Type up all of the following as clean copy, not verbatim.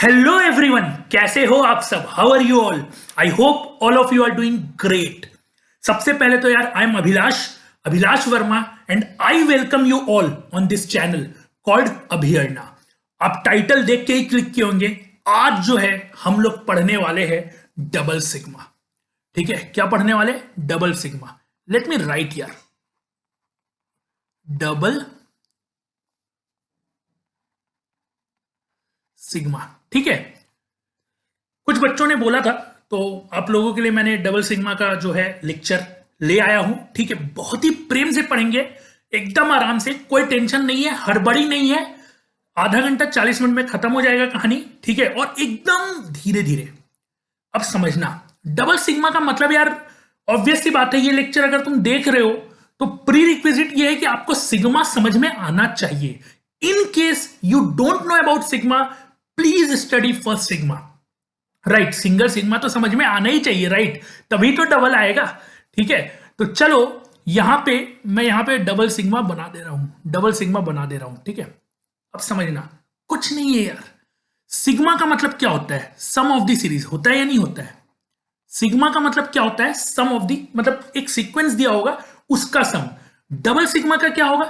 Hello everyone, कैसे हो आप सब? How are you all? I hope all of you are doing great. सबसे पहले तो यार I am Abhilash Verma and I welcome you all on this channel called Abhiyarna. आप टाइटल देख के ही क्लिक किए होंगे। आज जो है हम लोग पढ़ने वाले हैं डबल सिग्मा। ठीक है, क्या पढ़ने वाले? Double sigma. Late me right यार, डबल सिग्मा। ठीक है, कुछ बच्चों ने बोला था तो आप लोगों के लिए मैंने डबल सिग्मा का जो है लेक्चर ले आया हूं। ठीक है, बहुत ही प्रेम से पढ़ेंगे, एकदम आराम से, कोई टेंशन नहीं है, हड़बड़ी नहीं है। आधा घंटा 40 मिनट में खत्म हो जाएगा कहानी। ठीक है, और एकदम धीरे धीरे। अब समझना, डबल सिग्मा का मतलब यार ऑब्वियस सी बात है, ये लेक्चर अगर तुम देख रहे हो तो प्री रिक्विजिट ये है कि आपको सिग्मा समझ में आना चाहिए। In case you don't know about sigma, please study first sigma. Right, single sigma तो समझ में आना ही चाहिए, राइट, तभी तो डबल आएगा। ठीक है, तो चलो मैं यहां पे डबल सिग्मा बना दे रहा हूं, डबल सिग्मा बना दे रहा हूं। ठीक है, अब समझना, कुछ नहीं है यार। सिग्मा का मतलब क्या होता है? सम ऑफ द सीरीज होता है या नहीं होता है? सिग्मा का मतलब क्या होता है? सम ऑफ दी, मतलब एक सीक्वेंस दिया होगा उसका सम। डबल सिग्मा का क्या होगा?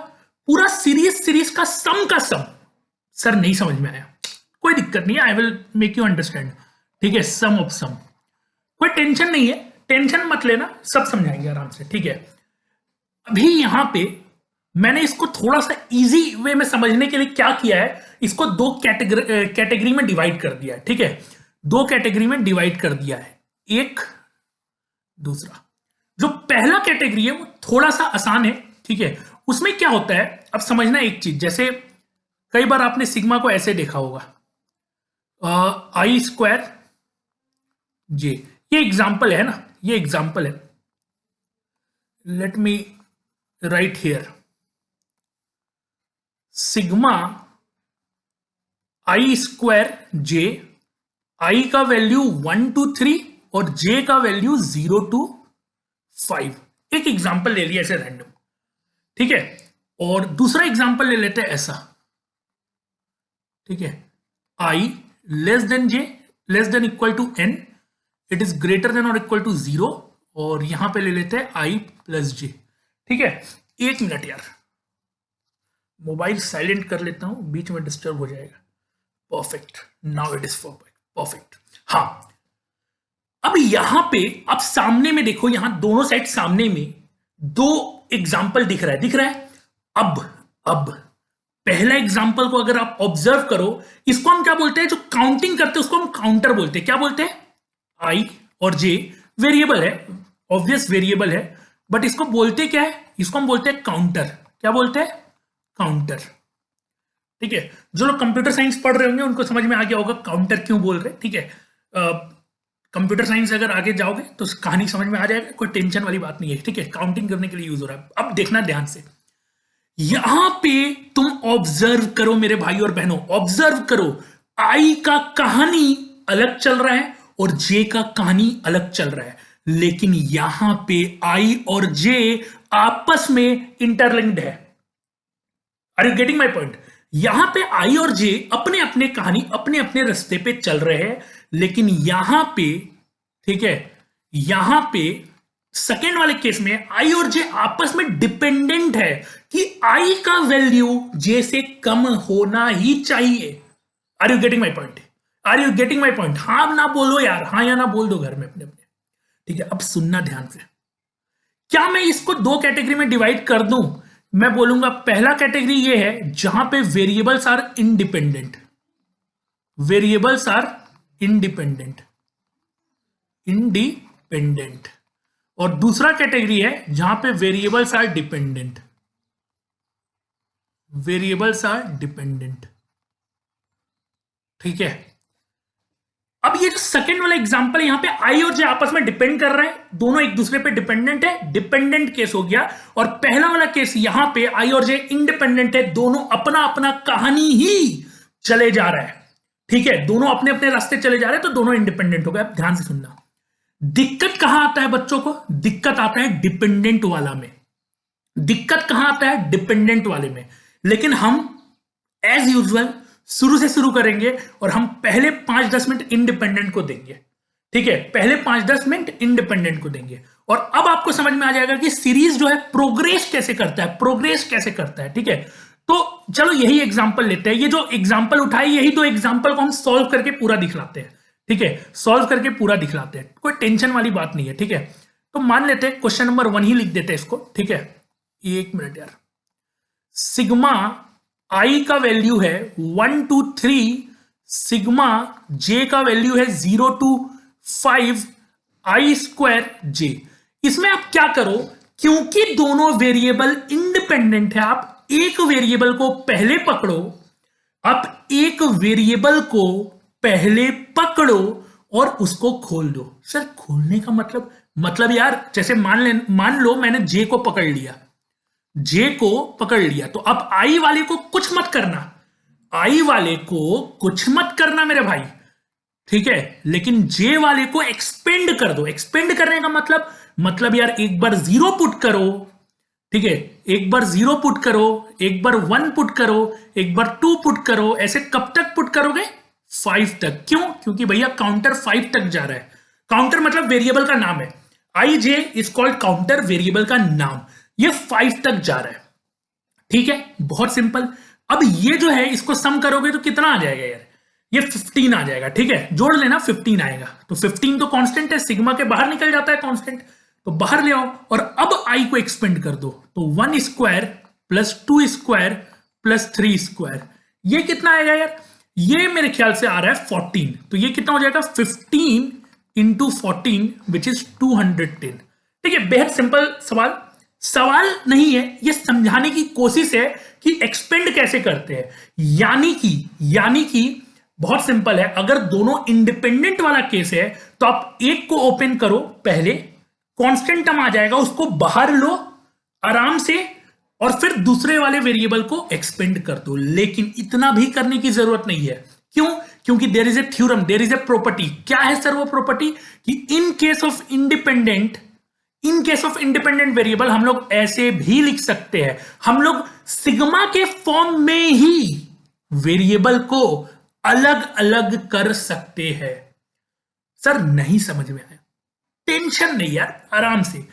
पूरा सीरीज का सम। सर नहीं समझ में आया, कोई दिक्कत नहीं है, I will make you understand. ठीक है, सम ऑफ सम, कोई टेंशन नहीं है, टेंशन मत लेना, सब समझाएंगे आराम से। ठीक है, अभी यहां पे मैंने इसको थोड़ा सा इजी वे में समझने के लिए क्या किया है, इसको दो कैटेगरी में डिवाइड कर दिया है। ठीक है, दो कैटेगरी में डिवाइड कर दिया है, एक दूसरा। जो पहला कैटेगरी है वो थोड़ा सा आसान है। ठीक है, उसमें क्या होता है, अब समझना एक चीज, जैसे कई बार आपने सिग्मा को ऐसे देखा होगा, आई स्क्वायर जे, ये एग्जाम्पल है ना, ये एग्जाम्पल है। Let me write here, sigma I square J, I का वैल्यू 1 to 3 और जे का वैल्यू 0 to 5। एक एग्जाम्पल ले लिया ऐसे रैंडम। ठीक है, और दूसरा एग्जाम्पल ले लेते हैं ऐसा। ठीक है, I less than J, less than equal to N, it is greater than और इक्वल टू 0, और यहां पे ले लेते हैं आई प्लस जे। ठीक है, एक मिनट यार, मोबाइल साइलेंट कर लेता हूं, बीच में डिस्टर्ब हो जाएगा। Perfect, now it is perfect. हाँ, अब यहां पे आप सामने में देखो, यहां दोनों साइड सामने में दो एग्जाम्पल दिख रहा है। अब पहला एग्जाम्पल को अगर आप ऑब्जर्व करो, इसको हम क्या बोलते हैं? जो काउंटिंग करते हैं उसको हम काउंटर बोलते हैं। क्या बोलते हैं? आई और जे वेरिएबल है, ऑब्वियस वेरिएबल है, बट इसको बोलते क्या है? इसको हम बोलते हैं काउंटर। क्या बोलते हैं? काउंटर। ठीक है, जो लोग कंप्यूटर साइंस पढ़ रहे होंगे उनको समझ में आ गया होगा काउंटर क्यों बोल रहे हैं। ठीक है, कंप्यूटर साइंस अगर आगे जाओगे तो कहानी समझ में आ जाएगा, कोई टेंशन वाली बात नहीं है। ठीक है, काउंटिंग करने के लिए यूज हो रहा है। अब देखना ध्यान से, यहां पे तुम ऑब्जर्व करो मेरे भाई और बहनों, ऑब्जर्व करो, आई का कहानी अलग चल रहा है और जे का कहानी अलग चल रहा है, लेकिन यहां पे आई और जे आपस में इंटरलिंक्ड है। Are you getting my point? यहां पे आई और जे अपने अपने कहानी अपने अपने रास्ते पे चल रहे हैं, लेकिन यहां पे, ठीक है, यहां पे सेकेंड वाले केस में आई और जे आपस में डिपेंडेंट है कि आई का वैल्यू जे से कम होना ही चाहिए। Are you getting my point? Are you getting my point? हाँ ना बोलो यार, हाँ या ना बोल दो घर में अपने अपने। ठीक है, अब सुनना ध्यान से, क्या मैं इसको दो कैटेगरी में डिवाइड कर दूं? मैं बोलूंगा पहला कैटेगरी ये है जहां पे variables are independent, variables are independent, independent, और दूसरा कैटेगरी है जहां पे variables are dependent, variables are dependent. ठीक है, अब ये जो सेकंड वाला एग्जांपल, यहां पे आई और जे आपस में डिपेंड कर रहे हैं, दोनों एक दूसरे पे डिपेंडेंट है, डिपेंडेंट केस हो गया। और पहला वाला केस यहां पे आई और जे इंडिपेंडेंट है, दोनों अपना अपना कहानी ही चले जा रहा है। ठीक है, दोनों अपने अपने रास्ते चले जा रहे हैं, तो दोनों इंडिपेंडेंट हो गए। अब ध्यान से सुनना, दिक्कत कहां आता है बच्चों को? दिक्कत आता है डिपेंडेंट वाला में। दिक्कत कहां आता है? डिपेंडेंट वाले में। लेकिन हम एज यूजुअल शुरू से शुरू करेंगे और हम पहले 5-10 मिनट इंडिपेंडेंट को देंगे। ठीक है, पहले 5-10 मिनट इंडिपेंडेंट को देंगे और अब आपको समझ में आ जाएगा कि सीरीज जो है प्रोग्रेस कैसे करता है, प्रोग्रेस कैसे करता है। ठीक है, तो चलो यही एग्जांपल लेते हैं। ये जो एग्जांपल उठाए यही दो एग्जांपल को हम सॉल्व करके पूरा दिखलाते हैं। ठीक है, सॉल्व करके पूरा दिखलाते हैं, कोई टेंशन वाली बात नहीं है। ठीक है, तो मान लेते हैं क्वेश्चन नंबर 1 ही लिख देते हैं इसको। ठीक है, एक मिनट यार, सिग्मा आई का वैल्यू है 1 to 3, सिग्मा जे का वैल्यू है 0 to 5 आई स्क्वायर जे। इसमें आप क्या करो, क्योंकि दोनों वेरिएबल इंडिपेंडेंट है, आप एक वेरिएबल को पहले पकड़ो, आप एक वेरिएबल को पहले पकड़ो और उसको खोल दो। सर खोलने का मतलब यार जैसे मान लो मैंने जे को पकड़ लिया, जे को पकड़ लिया, तो अब आई वाले को कुछ मत करना, आई वाले को कुछ मत करना मेरे भाई। ठीक है, लेकिन जे वाले को एक्सपेंड कर दो। एक्सपेंड करने का मतलब यार एक बार 0 पुट करो। ठीक है, एक बार 0 पुट करो, एक बार 1 पुट करो, एक बार 2 पुट करो, ऐसे कब तक पुट करोगे? 5 तक। क्यों? क्योंकि भैया काउंटर 5 तक जा रहा है। काउंटर मतलब वेरिएबल का नाम है, आई जे इज कॉल्ड काउंटर, वेरिएबल का नाम, ये 5 तक जा रहा है। ठीक है, बहुत सिंपल। अब ये जो है इसको सम करोगे तो कितना आ जाएगा यार? ये 15 आ जाएगा। ठीक है, जोड़ लेना, 15 आएगा। तो 15 तो कांस्टेंट है, सिग्मा के बाहर निकल जाता है कांस्टेंट, तो बाहर ले आओ और अब आई को एक्सपेंड कर दो, तो 1 square plus 2 square plus 3 square, ये कितना आएगा यार? ये मेरे ख्याल से आ रहा है 14, तो ये कितना हो जाएगा? 15 इंटू 14 विच इज 210। ठीक है, बेहद सिंपल सवाल नहीं है, ये समझाने की कोशिश है कि एक्सपेंड कैसे करते हैं। यानी कि बहुत सिंपल है, अगर दोनों इंडिपेंडेंट वाला केस है तो आप एक को ओपन करो पहले, कांस्टेंट टर्म आ जाएगा, उसको बाहर लो आराम से और फिर दूसरे वाले वेरिएबल को एक्सपेंड कर दो। लेकिन इतना भी करने की जरूरत नहीं है। क्यों? क्योंकि there is a theorem, there is a property. क्या है सर वो प्रॉपर्टी? कि in case of independent variable हम लोग ऐसे भी लिख सकते हैं, हम लोग सिग्मा के फॉर्म में ही वेरिएबल को अलग अलग कर सकते हैं। सर नहीं समझ में आया? टेंशन नहीं यार, आराम से।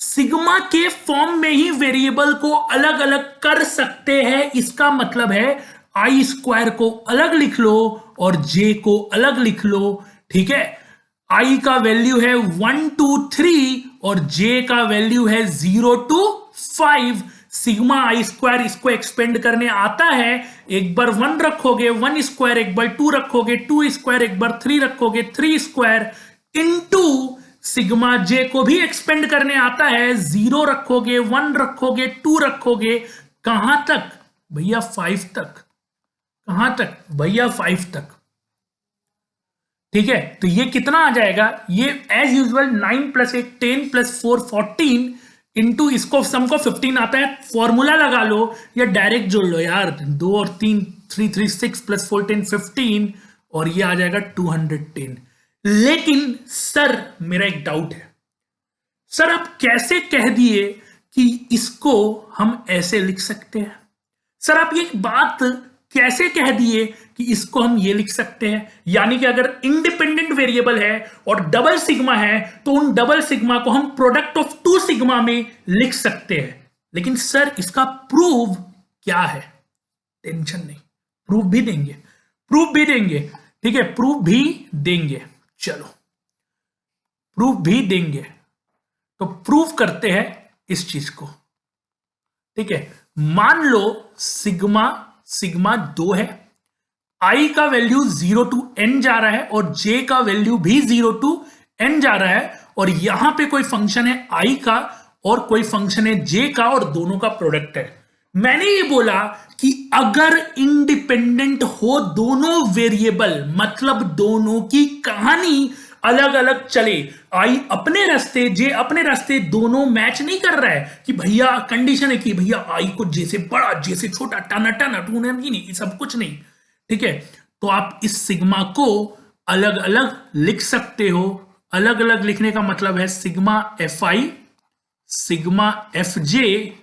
सिग्मा के फॉर्म में ही वेरिएबल को अलग अलग कर सकते हैं, इसका मतलब है आई स्क्वायर को अलग लिख लो और जे को अलग लिख लो। ठीक है, आई का वैल्यू है 1 to 3 और जे का वैल्यू है 0 to 5। सिग्मा आई स्क्वायर इसको एक्सपेंड करने आता है, एक बार 1 रखोगे 1 स्क्वायर, एक बार 2 रखोगे 2 स्क्वायर, एक बार 3 रखोगे 3 स्क्वायर, इनटू सिग्मा जे को भी एक्सपेंड करने आता है, 0 रखोगे 1 रखोगे 2 रखोगे, कहां तक भैया? 5 तक। कहां तक भैया? 5 तक। ठीक है, तो ये कितना आ जाएगा? ये एज यूजुअल 9 + 1 10 + 4 14 इंटू इसको सम को 15 आता है। फॉर्मूला लगा लो या डायरेक्ट जोड़ लो यार, 2 और 3 3 3 6 + 4 10 15 और ये आ जाएगा 210। लेकिन सर मेरा एक डाउट है, सर आप कैसे कह दिए कि इसको हम ऐसे लिख सकते हैं? सर आप ये बात कैसे कह दिए कि इसको हम ये लिख सकते हैं? यानी कि अगर इंडिपेंडेंट वेरिएबल है और डबल सिग्मा है तो उन डबल सिग्मा को हम प्रोडक्ट ऑफ 2 सिग्मा में लिख सकते हैं। लेकिन सर इसका प्रूफ क्या है? टेंशन नहीं, प्रूफ भी देंगे। ठीक है, प्रूफ भी देंगे। चलो प्रूफ भी देंगे, तो प्रूफ करते हैं इस चीज को। ठीक है, मान लो सिग्मा 2 है, आई का वैल्यू 0 to n जा रहा है और जे का वैल्यू भी 0 to n जा रहा है, और यहां पे कोई फंक्शन है आई का और कोई फंक्शन है जे का और दोनों का प्रोडक्ट है। मैंने ये बोला कि अगर इंडिपेंडेंट हो दोनों वेरिएबल, मतलब दोनों की कहानी अलग अलग चले, आई अपने रास्ते जे अपने रास्ते, दोनों मैच नहीं कर रहा है कि भैया कंडीशन है कि भैया आई को जे से बड़ा जे से छोटा टाना टूना नहीं, सब कुछ नहीं। ठीक है, तो आप इस सिग्मा को अलग अलग लिख सकते हो। अलग अलग लिखने का मतलब है sigma F I, sigma F J,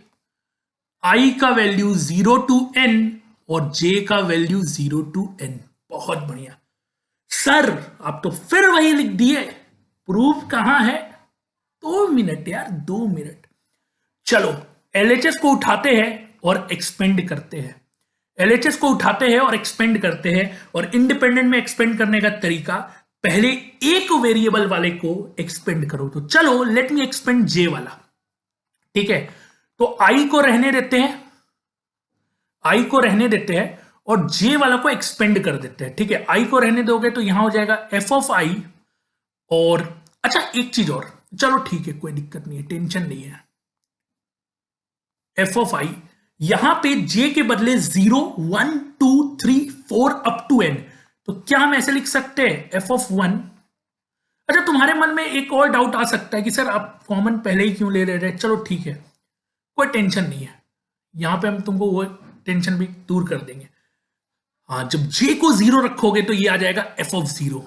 I का वैल्यू 0 to n और j का वैल्यू 0 to n। बहुत बढ़िया सर, आप तो फिर वही लिख दिए। प्रूफ कहां है? 2 मिनट यार, 2 मिनट। चलो एलएचएस को उठाते हैं और एक्सपेंड करते हैं। एलएचएस को उठाते हैं और एक्सपेंड करते हैं, और इंडिपेंडेंट में एक्सपेंड करने का तरीका, पहले एक वेरिएबल वाले को एक्सपेंड करो। तो चलो लेट मी एक्सपेंड जे वाला। ठीक है, तो आई को रहने देते हैं, आई को रहने देते हैं और जे वाला को एक्सपेंड कर देते हैं। ठीक है, आई को रहने दोगे तो यहां हो जाएगा एफ ऑफ आई। और अच्छा एक चीज और, चलो ठीक है कोई दिक्कत नहीं है, टेंशन नहीं है। एफ ऑफ आई, यहां पे जे के बदले 0 1 2 3 4 अप टू एन, तो क्या हम ऐसे लिख सकते हैं एफ ऑफ 1। अच्छा तुम्हारे मन में एक और डाउट आ सकता है कि सर आप कॉमन पहले ही क्यों ले रहे हैं। चलो ठीक है, कोई टेंशन नहीं है, यहां पे हम तुमको वो टेंशन भी दूर कर देंगे। हाँ, जब j को 0 रखोगे तो ये आ जाएगा f ऑफ 0,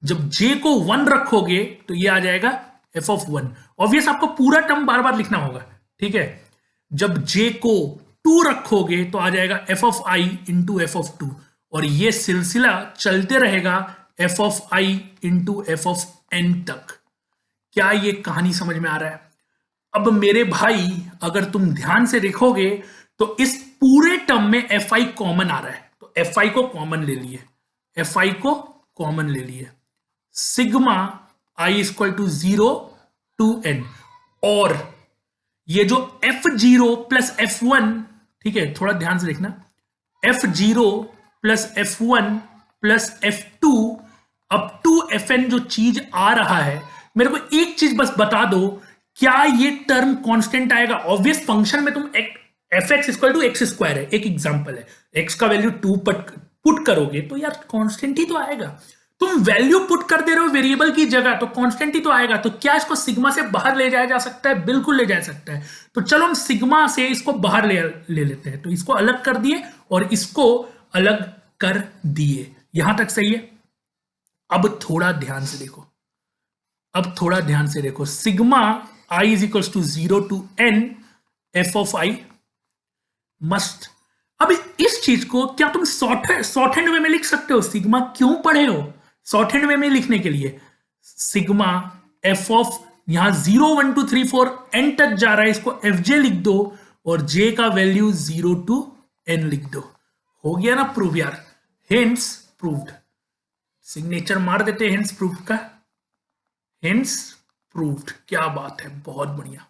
जब j को 1 रखोगे तो ये आ जाएगा f ऑफ 1। ऑब्वियस आपको पूरा टर्म बार बार लिखना होगा। ठीक है, जब j को 2 रखोगे तो आ जाएगा f of i into F of 2, और ये सिलसिला चलते रहेगा f of i into F of n तक। क्या ये कहानी समझ में आ रहा है? अब मेरे भाई अगर तुम ध्यान से देखोगे तो इस पूरे टर्म में एफ आई कॉमन आ रहा है, तो एफ आई को कॉमन ले लिए, एफ आई को कॉमन ले लिए, sigma i equal to 0 to n। और ये जो f0 प्लस f1, ठीक है थोड़ा ध्यान से देखना, f0 plus f1 plus f2 up to fn जो चीज आ रहा है, मेरे को एक चीज बस बता दो, क्या ये टर्म कांस्टेंट आएगा? ऑब्वियस फंक्शन में तुम f x equal to x square है, एक एग्जांपल है, एक्स का वैल्यू 2 पुट करोगे तो यार कांस्टेंट ही तो आएगा। तुम वैल्यू पुट कर दे रहे हो वेरिएबल की जगह, तो कांस्टेंट ही तो आएगा। तो क्या इसको सिग्मा से बाहर ले जाया जा सकता है? बिल्कुल ले जा सकता है। तो चलो हम सिग्मा से इसको बाहर ले लेते हैं, तो इसको अलग कर दिए और इसको अलग कर दिए। यहां तक सही है? अब थोड़ा ध्यान से देखो, अब थोड़ा ध्यान से देखो, sigma i is equal to 0 to n f of i must. अब इस चीज को क्या तुम शॉर्ट हैंड वे में लिख सकते हो? सिग्मा क्यों पढ़े हो शॉर्ट हैंड वे में लिखने के लिए? सिग्मा एफ ऑफ यहां 0 1 2 3 4 n तक जा रहा है, इसको एफ जे लिख दो और j का वैल्यू 0 टू n लिख दो। हो गया ना प्रूव यार, हेंस प्रूव्ड। सिग्नेचर मार देते हैं हेंस प्रूव्ड का, हेंस प्रूव्ड। क्या बात है, बहुत बढ़िया।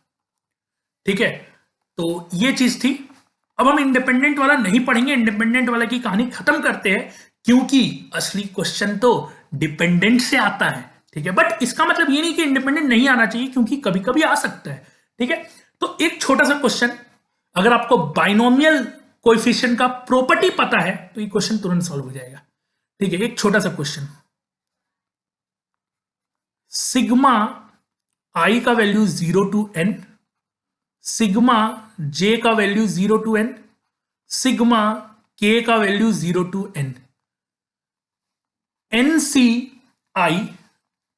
ठीक है, तो ये चीज थी। अब हम इंडिपेंडेंट वाला नहीं पढ़ेंगे, इंडिपेंडेंट वाला की कहानी खत्म करते हैं, क्योंकि असली क्वेश्चन तो डिपेंडेंट से आता है। ठीक है, बट इसका मतलब ये नहीं कि इंडिपेंडेंट नहीं आना चाहिए, क्योंकि कभी कभी आ सकता है। ठीक है, तो एक छोटा सा क्वेश्चन, अगर आपको बाइनोमियल कोएफिशिएंट का प्रॉपर्टी पता है तो ये क्वेश्चन तुरंत सॉल्व हो जाएगा। ठीक है, एक छोटा सा क्वेश्चन, सिग्मा आई का value 0 to n, sigma j का value 0 to n, sigma k का value 0 to n, nc i,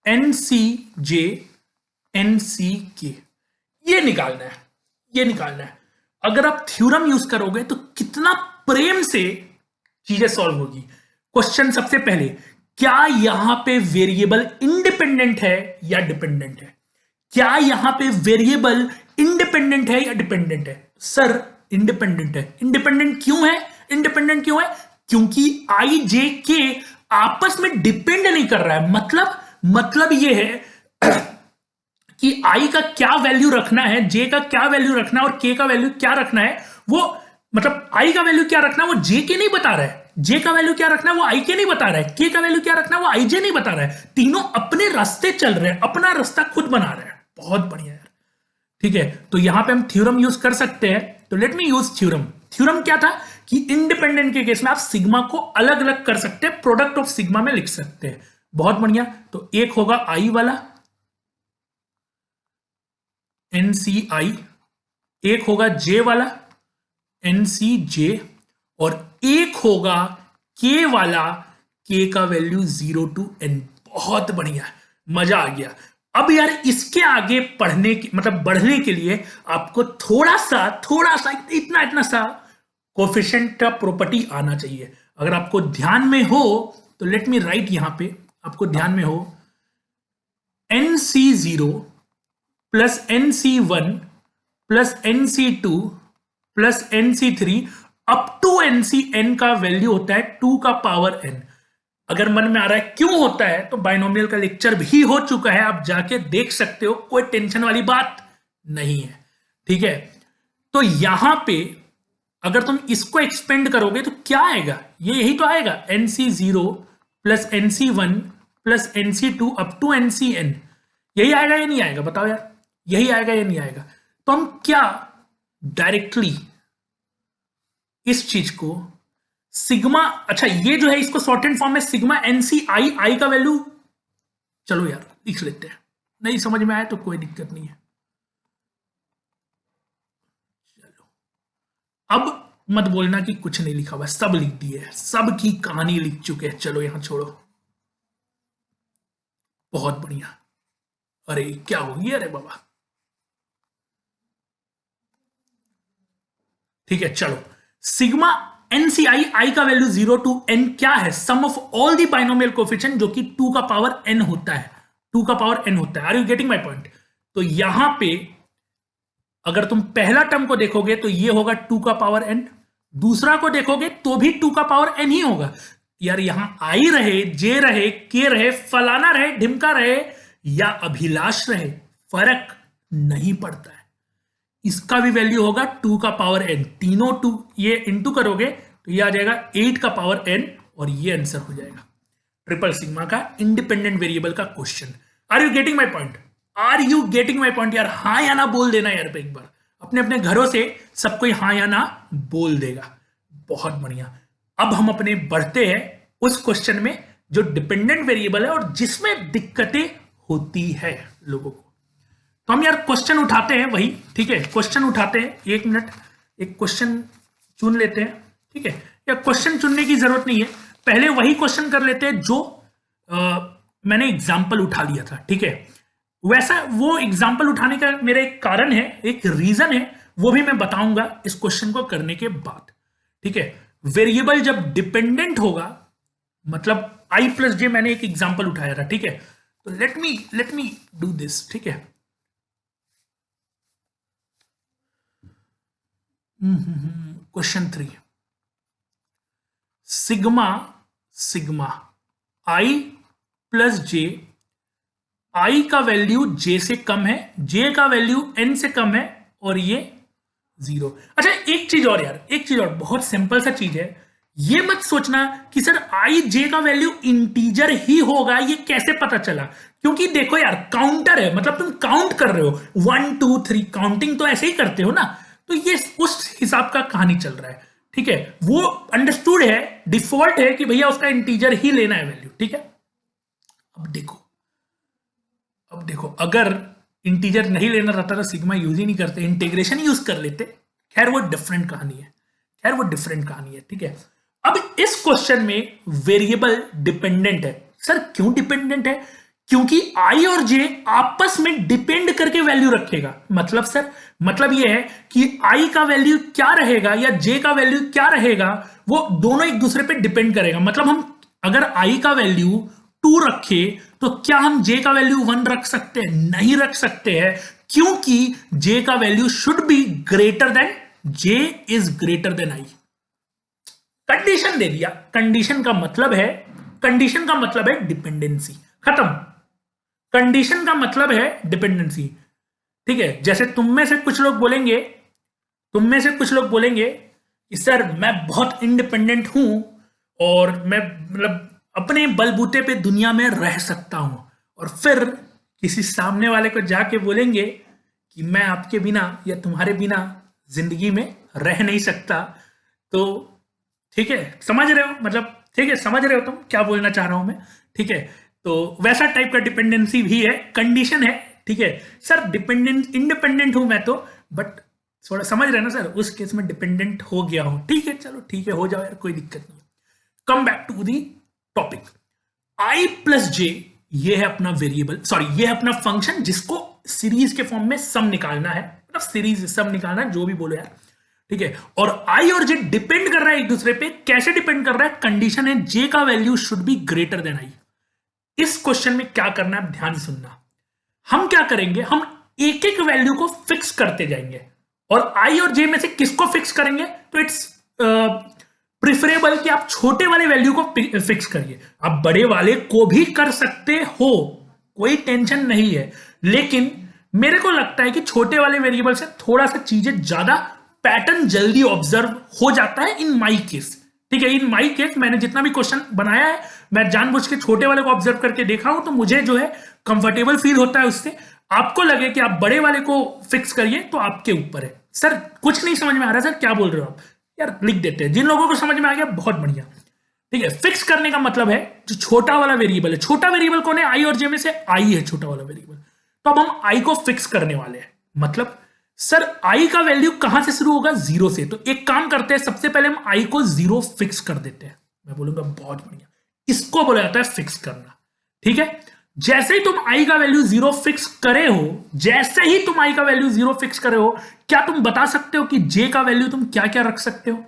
nc j, nc k, ये निकालना है, ये निकालना है। अगर आप थ्योरम यूज करोगे तो कितना प्रेम से चीजें सॉल्व होगी। क्वेश्चन सबसे पहले, क्या यहां पे वेरिएबल इंडिपेंडेंट है या डिपेंडेंट है? क्या यहां पे वेरिएबल इंडिपेंडेंट है या डिपेंडेंट है? सर इंडिपेंडेंट है। इंडिपेंडेंट क्यों है? इंडिपेंडेंट क्यों है? क्योंकि आई जे के आपस में डिपेंड नहीं कर रहा है। मतलब ये है कि आई का क्या वैल्यू रखना है, जे का क्या वैल्यू रखना है और के का वैल्यू क्या रखना है, वो मतलब आई का वैल्यू क्या रखना है वो जे के नहीं बता रहा है, जे का वैल्यू क्या रखना है वो आई के नहीं बता रहा है, के का वैल्यू क्या रखना है वो आई जे नहीं बता रहा है। तीनों अपने रास्ते चल रहे हैं, अपना रास्ता खुद बना रहे हैं। बहुत बढ़िया यार। ठीक है, तो यहां पे हम थ्योरम यूज कर सकते हैं, तो let me use theorem. Theorem क्या था कि इंडिपेंडेंट के केस में आप सिग्मा को अलग अलग कर सकते हैं, प्रोडक्ट ऑफ सिग्मा में लिख सकते हैं। बहुत बढ़िया, तो एक होगा आई वाला NCI, एक होगा J वाला NCJ, और एक होगा K वाला, K का वैल्यू 0 टू n। बहुत बढ़िया, मजा आ गया। अब यार इसके आगे पढ़ने की मतलब बढ़ने के लिए आपको थोड़ा सा इतना सा कोफिशिएंट का प्रॉपर्टी आना चाहिए। अगर आपको ध्यान में हो तो लेट मी राइट, यहां पे आपको ध्यान में हो NC0 plus NC1 plus NC2 plus NC3 up to NCn का वैल्यू होता है 2 का पावर n। अगर मन में आ रहा है क्यों होता है, तो बाइनोमियल का लेक्चर भी हो चुका है, आप जाके देख सकते हो, कोई टेंशन वाली बात नहीं है। ठीक है, तो यहां पे अगर तुम इसको एक्सपेंड करोगे तो क्या आएगा, ये यही तो आएगा NC0 plus NC1 plus NC2 up to NCn। यही आएगा या नहीं आएगा, बताओ यार, यही आएगा या नहीं आएगा। तो हम क्या डायरेक्टली इस चीज को सिग्मा, अच्छा ये जो है इसको शॉर्टेड फॉर्म में सिग्मा NCi, आई का वैल्यू, चलो यार लिख लेते हैं, नहीं समझ में आया तो कोई दिक्कत नहीं है। चलो अब मत बोलना कि कुछ नहीं लिखा हुआ, सब लिख दिए, सब की कहानी लिख चुके हैं। चलो यहां छोड़ो, बहुत बढ़िया। अरे क्या हो गया, अरे बाबा, ठीक है चलो। सिग्मा NCi, आई का वैल्यू 0 टू n क्या है, sum of all the binomial coefficient, जो कि 2 का पावर n होता है, 2 का पावर n होता है। Are you getting my point. तो यहां पे अगर तुम पहला टर्म को देखोगे तो ये होगा 2 का पावर n, दूसरा को देखोगे तो भी 2 का पावर n ही होगा। यार यहां आई रहे, जे रहे, के रहे, फलाना रहे, ढिमका रहे या अभिलाष रहे, फर्क नहीं पड़ता है, इसका भी वैल्यू होगा 2 का पावर n। तीनों 2 ये इंटू करोगे तो ये आ जाएगा 8 का पावर n, और ये आंसर हो जाएगा ट्रिपल सिग्मा का इंडिपेंडेंट वेरिएबल का question. Are you getting my point, are you getting my point यार। हाँ या ना बोल देना यार पे एक बार, अपने अपने घरों से सब कोई हाँ या ना बोल देगा। बहुत बढ़िया। अब हम अपने बढ़ते हैं उस क्वेश्चन में जो डिपेंडेंट वेरिएबल है और जिसमें दिक्कतें होती है लोगों को। तो हम यार क्वेश्चन उठाते हैं वही, ठीक है, क्वेश्चन उठाते हैं। एक मिनट, एक क्वेश्चन चुन लेते हैं, ठीक है, या क्वेश्चन चुनने की जरूरत नहीं है, पहले वही क्वेश्चन कर लेते हैं जो मैंने एग्जाम्पल उठा लिया था। ठीक है, वैसा वो एग्जाम्पल उठाने का मेरा एक कारण है, एक रीजन है, वो भी मैं बताऊंगा इस क्वेश्चन को करने के बाद। ठीक है, वेरिएबल जब डिपेंडेंट होगा, मतलब i प्लस जे, मैंने एक एग्जाम्पल उठाया था। ठीक है, तो लेट मी डू दिस। ठीक है, question 3, sigma I plus J, I का वैल्यू जे से कम है, जे का वैल्यू एन से कम है, और ये 0। अच्छा एक चीज और यार, एक चीज और, बहुत सिंपल सा चीज है, ये मत सोचना कि सर आई जे का वैल्यू इंटीजर ही होगा, ये कैसे पता चला, क्योंकि देखो यार काउंटर है, मतलब तुम काउंट कर रहे हो 1 2 3, काउंटिंग तो ऐसे ही करते हो ना, तो ये उस हिसाब का कहानी चल रहा है। ठीक है, वो अंडरस्टूड है, डिफॉल्ट है कि भैया उसका इंटीजर ही लेना है वैल्यू। ठीक है, अब देखो अगर इंटीजर नहीं लेना रहता तो सिग्मा यूज ही नहीं करते, इंटीग्रेशन यूज कर लेते। खैर वो डिफरेंट कहानी है, ठीक है। अब इस क्वेश्चन में वेरिएबल डिपेंडेंट है। सर क्यों डिपेंडेंट है? क्योंकि आई और जे आपस में डिपेंड करके वैल्यू रखेगा। मतलब सर, मतलब ये है कि आई का वैल्यू क्या रहेगा या जे का वैल्यू क्या रहेगा, वो दोनों एक दूसरे पे डिपेंड करेगा। मतलब हम अगर आई का वैल्यू 2 रखे तो क्या हम जे का वैल्यू 1 रख सकते हैं? नहीं रख सकते हैं, क्योंकि जे का value should be greater than, J is greater than I. Condition दे दिया, कंडीशन का मतलब है डिपेंडेंसी। खत्म, कंडीशन का मतलब है डिपेंडेंसी। ठीक है, जैसे तुम में से कुछ लोग बोलेंगे कि सर मैं बहुत इंडिपेंडेंट हूं और मैं मतलब अपने बलबूते पे दुनिया में रह सकता हूं, और फिर किसी सामने वाले को जाके बोलेंगे कि मैं आपके बिना या तुम्हारे बिना जिंदगी में रह नहीं सकता। तो ठीक है, समझ रहे हो, मतलब ठीक है, समझ रहे हो तुम क्या बोलना चाह रहा हूं मैं। ठीक है, तो वैसा टाइप का डिपेंडेंसी भी है, कंडीशन है। ठीक है सर, इंडिपेंडेंट हूं मैं तो, बट थोड़ा समझ रहे हैं ना सर, उस केस में डिपेंडेंट हो गया हूं। ठीक है, चलो ठीक है, हो जाओ यार, कोई दिक्कत नहीं। Come back to the topic. I plus J, ये है अपना वेरिएबल, सॉरी ये है अपना फंक्शन जिसको सीरीज के फॉर्म में सम निकालना है, मतलब सीरीज सम निकालना है, जो भी बोलो यार। ठीक है, और आई और जे डिपेंड कर रहा है एक दूसरे पे। कैसे डिपेंड कर रहा है? कंडीशन है जे का value should be greater than i. इस क्वेश्चन में क्या करना है, ध्यान सुनना। हम क्या करेंगे, हम एक एक वैल्यू को फिक्स करते जाएंगे, और आई और जे में से किसको फिक्स करेंगे? तो इट्स प्रिफरेबल कि आप छोटे वाले वैल्यू को फिक्स करिए। आप बड़े वाले को भी कर सकते हो, कोई टेंशन नहीं है, लेकिन मेरे को लगता है कि छोटे वाले वेरिएबल से थोड़ा सा चीजें ज्यादा, पैटर्न जल्दी ऑब्जर्व हो जाता है इन माई केस। ठीक है, इन माई केस मैंने जितना भी क्वेश्चन बनाया है, मैं जानबूझ के छोटे वाले को ऑब्जर्व करके देखा हूं, तो मुझे जो है कंफर्टेबल फील होता है उससे। आपको लगे कि आप बड़े वाले को फिक्स करिए तो आपके ऊपर है। सर कुछ नहीं समझ में आ रहा, सर क्या बोल रहे हो आप? यार लिख देते हैं, जिन लोगों को समझ में आ गया बहुत बढ़िया। ठीक है, फिक्स करने का मतलब है जो छोटा वाला वेरिएबल है। छोटा वेरिएबल कौन है? आई और जे में से आई है छोटा वाला वेरिएबल। तो अब हम आई को फिक्स करने वाले हैं। मतलब सर आई का वैल्यू कहां से शुरू होगा? जीरो से। तो एक काम करते हैं, सबसे पहले हम आई को जीरो फिक्स कर देते हैं। मैं बोलूंगा बहुत बढ़िया, इसको बोला जाता है फिक्स करना। ठीक है, जैसे ही तुम आई का वैल्यू जीरो फिक्स करे हो, जैसे ही तुम आई का वैल्यू जीरो फिक्स करे हो, क्या तुम बता सकते हो कि जे का वैल्यू तुम क्या क्या रख सकते हो?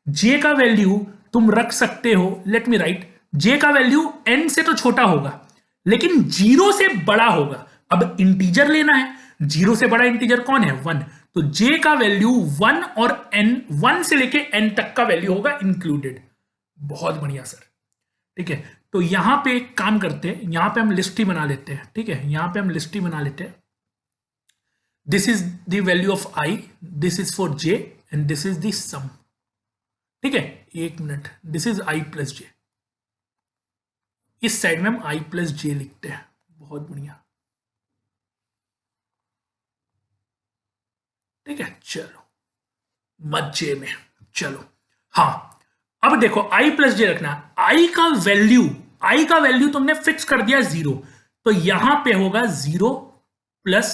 जे का वैल्यू तुम रख सकते हो, लेट मी राइट, जे का वैल्यू एन से तो छोटा होगा लेकिन जीरो से बड़ा होगा। अब इंटीजर लेना है, जीरो से बड़ा इंटीजर कौन है? वन। तो जे का वैल्यू वन और एन, वन से लेके एन तक का वैल्यू होगा इंक्लूडेड। बहुत बढ़िया सर। ठीक है, तो यहां पे एक काम करते हैं, यहां पे हम लिस्ट ही बना लेते हैं। ठीक है, यहां पे हम लिस्ट ही बना लेते हैं। This is the value of I, this is for J, and this is the sum. ठीक है, एक minute, this is I plus J. इस साइड में हम आई प्लस जे लिखते हैं। बहुत बढ़िया। ठीक है, चलो मजे में। चलो हाँ, अब देखो आई प्लस जे रखना। आई का वैल्यू तुमने फिक्स कर दिया जीरो, तो यहां पे होगा जीरो प्लस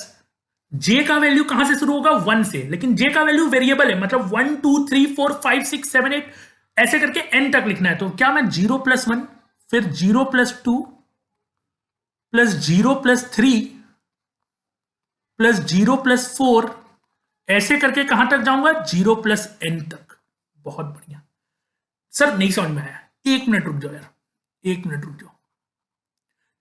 जे का वैल्यू कहां से शुरू होगा? वन से। लेकिन जे का वैल्यू वेरिएबल है, मतलब 1 2 3 4 5 6 7 8 ऐसे करके एन तक लिखना है। तो क्या मैं जीरो प्लस वन, फिर zero plus two, plus zero plus three, plus zero plus four, ऐसे करके कहां तक जाऊंगा? जीरो प्लस एन तक। बहुत बढ़िया। सर नहीं समझ में आया, एक मिनट रुक जाओ यार, एक मिनट रुक जाओ।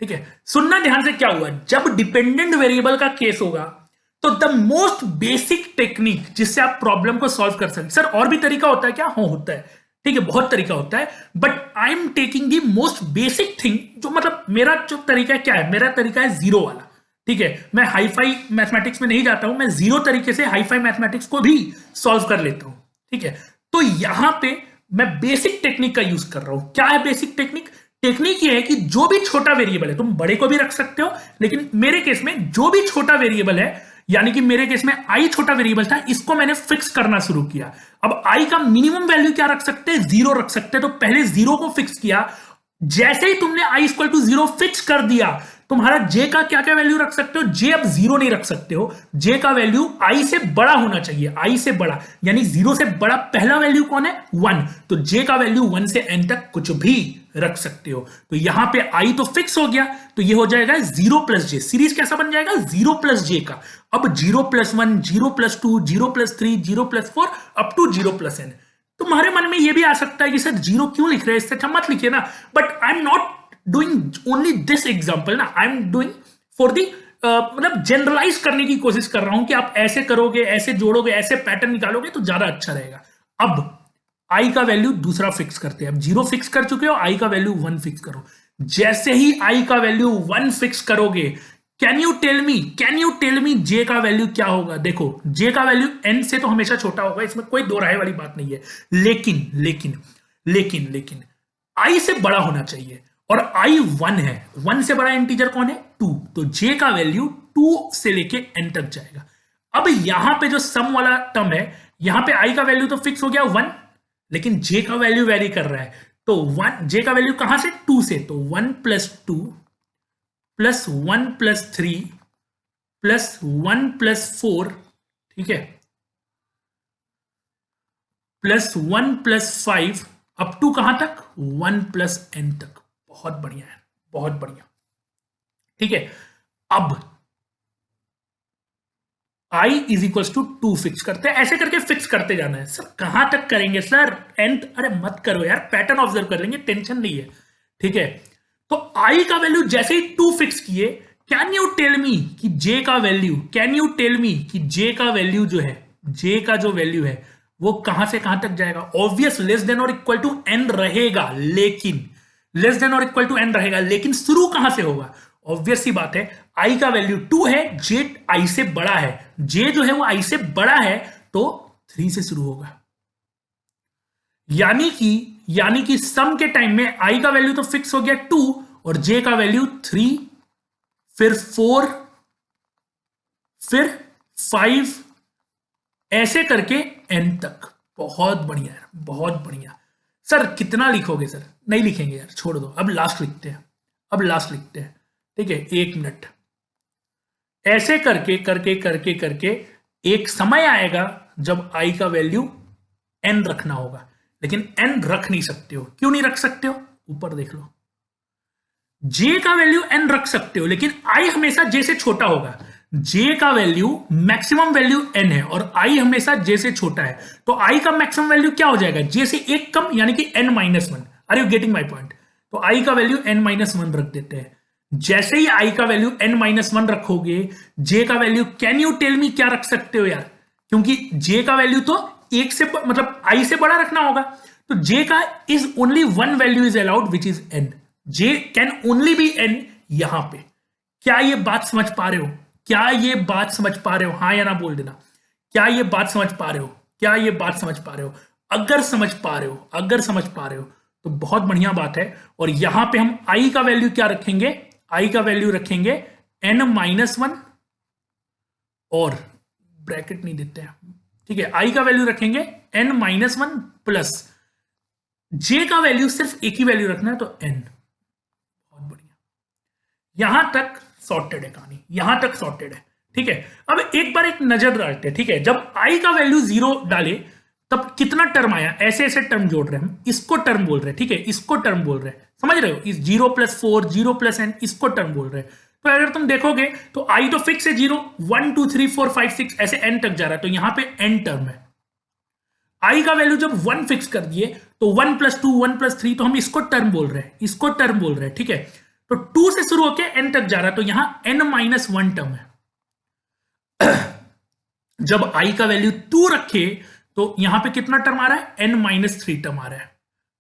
ठीक है, सुनना ध्यान से। क्या हुआ? जब डिपेंडेंट वेरिएबल का केस होगा तो द मोस्ट बेसिक टेक्निक जिससे आप प्रॉब्लम को सॉल्व कर सकते। सर और भी तरीका होता है क्या? हाँ होता है। ठीक है, बहुत तरीका होता है, but I am taking the most basic thing. जो मतलब मेरा जो तरीका है, क्या है मेरा तरीका? है जीरो वाला। ठीक है, मैं हाईफाई मैथमेटिक्स में नहीं जाता हूं, मैं जीरो तरीके से हाईफाई मैथमेटिक्स को भी सॉल्व कर लेता हूं। ठीक है, तो यहां पे मैं बेसिक टेक्निक का यूज कर रहा हूं। क्या है बेसिक टेक्निक? टेक्निक ये है कि जो भी छोटा वेरिएबल है, तुम बड़े को भी रख सकते हो, लेकिन मेरे केस में जो भी छोटा वेरिएबल है, यानी कि मेरे केस में आई छोटा वेरिएबल था, इसको मैंने फिक्स करना शुरू किया। अब आई का मिनिमम वैल्यू क्या रख सकते हैं? जीरो रख सकते हैं। तो पहले जीरो को फिक्स किया। जैसे ही तुमने आई इक्वल टू जीरो फिक्स कर दिया, तुम्हारा जे का क्या क्या वैल्यू रख सकते हो? जे अब जीरो नहीं रख सकते हो, जे का वैल्यू आई से बड़ा होना चाहिए। आई से बड़ा यानी जीरो से बड़ा पहला वैल्यू कौन है? वन। तो जे का वैल्यू वन से एन तक कुछ भी रख सकते हो। तो यहां पे आई तो फिक्स हो गया, तो ये हो जाएगा जीरो प्लस जे। सीरीज कैसा बन जाएगा? जीरो प्लस जे का। अब zero plus one, zero plus two, zero plus three, zero plus four, up to zero plus n. तुम्हारे मन में यह भी आ सकता है कि सर जीरो क्यों लिख रहे हैं, इससे अच्छा मत लिखिए ना। But I am not doing only this example ना, I am doing for the मतलब जनरलाइज करने की कोशिश कर रहा हूं कि आप ऐसे करोगे, ऐसे जोड़ोगे, ऐसे पैटर्न निकालोगे तो ज्यादा अच्छा रहेगा। अब आई का वैल्यू दूसरा फिक्स करते हैं। अब जीरो फिक्स कर चुके हो, आई का वैल्यू वन फिक्स करो। जैसे ही आई का वैल्यू वन फिक्स करोगे, कैन यू टेल मी जे का वैल्यू क्या होगा? देखो जे का वैल्यू एन से तो हमेशा छोटा होगा, इसमें कोई दो राय वाली बात नहीं है। लेकिन लेकिन लेकिन लेकिन आई से बड़ा होना चाहिए, और आई वन है। वन से बड़ा इंटीजर कौन है? टू। तो जे का वैल्यू टू से लेके एन तक जाएगा। अब यहां पे जो सम वाला टर्म है, यहां पे आई का वैल्यू तो फिक्स हो गया वन, लेकिन जे का वैल्यू वेरी कर रहा है। तो वन, जे का वैल्यू कहां से? टू से। तो one plus two plus one plus three plus one plus four, ठीक है, plus one plus five, up to कहां तक? वन प्लस एन तक। बहुत बढ़िया है, बहुत बढ़िया। ठीक है, अब आई इज इक्वल टू 2 फिक्स करते हैं, ऐसे करके फिक्स करते जाना है। सर कहां तक करेंगे सर, एंड अरे मत करो यार, पैटर्न ऑब्जर्व कर लेंगे, टेंशन नहीं है। ठीक है, तो आई का वैल्यू जैसे ही 2 फिक्स किए, कैन यू टेल मी कि जे का value, can you tell me कि जे का वैल्यू जो है, जे का जो वैल्यू है वो कहां से कहां तक जाएगा? ऑब्वियस लेस देन और इक्वल टू एन रहेगा, लेकिन लेस देन और इक्वल टू एन रहेगा, लेकिन शुरू कहां से होगा? ऑब्वियस सी बात है, आई का वैल्यू 2 है, जे आई से बड़ा है, जे जो है वो आई से बड़ा है, तो 3 से शुरू होगा। यानी कि सम के टाइम में आई का वैल्यू तो फिक्स हो गया 2 और जे का वैल्यू 3, फिर 4, फिर 5, ऐसे करके एन तक। बहुत बढ़िया यार, बहुत बढ़िया। सर कितना लिखोगे सर? नहीं लिखेंगे यार, छोड़ दो, अब लास्ट लिखते हैं, अब लास्ट लिखते हैं। ठीक है, 1 मिनट। ऐसे करके करके करके करके एक समय आएगा जब आई का वैल्यू एन रखना होगा, लेकिन एन रख नहीं सकते हो। क्यों नहीं रख सकते हो? ऊपर देख लो, जे का वैल्यू एन रख सकते हो, लेकिन आई हमेशा जे से छोटा होगा। जे का वैल्यू मैक्सिमम वैल्यू एन है और आई हमेशा जे से छोटा है, तो आई का मैक्सिमम वैल्यू क्या हो जाएगा? जे से एक कम, यानी कि n minus one. Are you getting my point? तो आई का वैल्यू एन माइनस वन रख देते हैं। जैसे ही आई का वैल्यू एन माइनस वन रखोगे, जे का value can you tell me क्या रख सकते हो यार? क्योंकि जे का वैल्यू तो एक से मतलब आई से बड़ा रखना होगा, तो जे का is only one value is allowed which is n. J can only be n यहां पे। क्या ये बात समझ पा रहे हो? क्या ये बात समझ पा रहे हो? हाँ या ना बोल देना। क्या ये बात समझ पा रहे हो? क्या ये बात समझ पा रहे हो? अगर समझ पा रहे हो, अगर समझ पा रहे हो तो बहुत बढ़िया बात है। और यहां पे हम आई का वैल्यू क्या रखेंगे? आई का वैल्यू रखेंगे एन माइनस वन, और ब्रैकेट नहीं देते हैं, ठीक है, आई का वैल्यू रखेंगे N minus one plus j का वैल्यू सिर्फ एक ही वैल्यू रखना है, तो एन। बहुत बढ़िया, यहां तक सॉर्टेड है कहानी, यहां तक सॉर्टेड है। ठीक है, अब एक बार एक नजर डालते हैं। ठीक है, जब आई का वैल्यू 0 डाले तब कितना टर्म आया? ऐसे ऐसे टर्म जोड़ रहे हैं हम, इसको टर्म बोल रहे हैं। ठीक है, इसको टर्म बोल रहे हैं, समझ रहे हो? इस 0 प्लस 4, 0 प्लस एन, इसको टर्म बोल रहे हैं। तो अगर तुम देखोगे तो आई तो फिक्स है 0, 1 2 3 4 5 6 ऐसे एन तक जा रहा है, तो यहां पे एन टर्म है। आई का वैल्यू जब 1 फिक्स कर दिए तो 1 प्लस 2, 1 प्लस 3, तो हम इसको टर्म बोल रहे हैं, इसको टर्म बोल रहे हैं। ठीक है, तो 2 से शुरू होकर एन तक जा रहा है, तो यहां एन माइनस वन टर्म है। जब आई का वैल्यू 2 रखे तो यहां पे कितना टर्म आ रहा है? एन माइनस थ्री टर्म आ रहा है।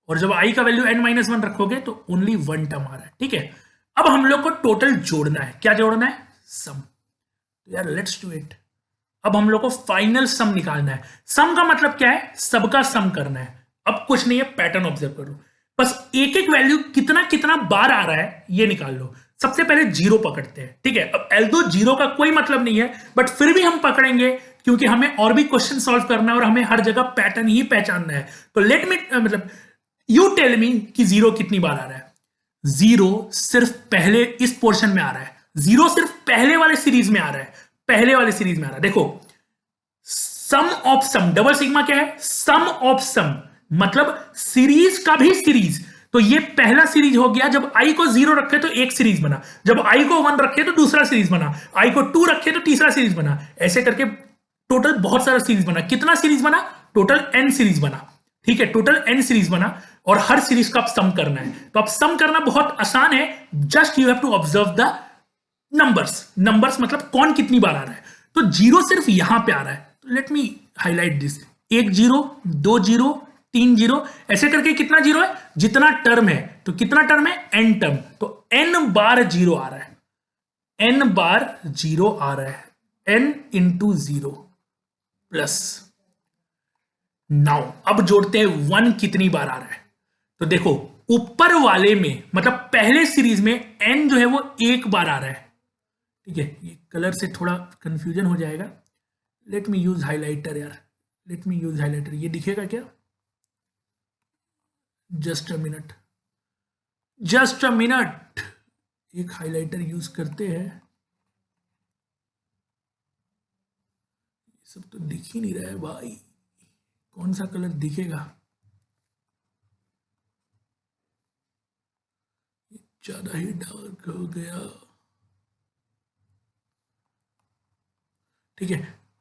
और जब आई का वैल्यू एन माइनस वन रखोगे तो ओनली वन टर्म आ रहा है। ठीक है, अब हम लोग को टोटल जोड़ना है। क्या जोड़ना है? सम। तो यार लेट्स डू इट। अब हम लोग को फाइनल सम निकालना है। सम का मतलब क्या है? सबका सम करना है। अब कुछ नहीं है, पैटर्न ऑब्जर्व करो, बस एक एक वैल्यू कितना कितना बार आ रहा है ये निकाल लो। सबसे पहले जीरो पकड़ते हैं। ठीक है, अब एल दो जीरो का कोई मतलब नहीं है, बट फिर भी हम पकड़ेंगे क्योंकि हमें और भी क्वेश्चन सॉल्व करना है और हमें हर जगह पैटर्न ही पहचानना है। तो लेट मी मतलब यू टेल मी कि जीरो कितनी बार आ रहा है। जीरो सिर्फ पहले इस पोर्शन में आ रहा है, जीरो सिर्फ पहले वाले सीरीज में आ रहा है, पहले वाले सीरीज में आ रहा है। देखो, सम ऑफ सम, डबल सिग्मा क्या है? सम ऑफ सम, मतलब सीरीज का भी सीरीज। तो ये पहला सीरीज हो गया, जब आई को 0 रखे तो एक सीरीज बना, जब आई को 1 रखे तो दूसरा सीरीज बना, आई को 2 रखे तो तीसरा सीरीज बना, ऐसे करके टोटल बहुत सारा सीरीज बना। कितना सीरीज बना? टोटल एन सीरीज बना। ठीक है, टोटल एन सीरीज बना और हर सीरीज का आप सम करना है। तो आप सम करना बहुत आसान है, just you have to observe the numbers. Numbers मतलब कौन कितनी बार आ रहा है। तो जीरो सिर्फ यहां पे आ रहा है, तो लेट मी हाईलाइट दिस। एक जीरो, दो जीरो, तीन जीरो, ऐसे करके कितना जीरो है? जितना टर्म है। तो कितना टर्म है? N term. तो एन बार जीरो आ रहा है, एन बार जीरो आ रहा है, n into zero plus. Now अब जोड़ते हैं वन कितनी बार आ रहा है। तो देखो, ऊपर वाले में मतलब पहले सीरीज में एन जो है वो एक बार आ रहा है। ठीक है, ये कलर से थोड़ा कंफ्यूजन हो जाएगा, लेट मी यूज हाइलाइटर यार, लेट मी यूज हाइलाइटर। ये दिखेगा क्या? Just a minute, just a minute, एक हाइलाइटर यूज करते हैं। सब तो दिख ही नहीं रहा है भाई, कौन सा कलर दिखेगा? ज्यादा ही डार्क हो गया। ठीक है,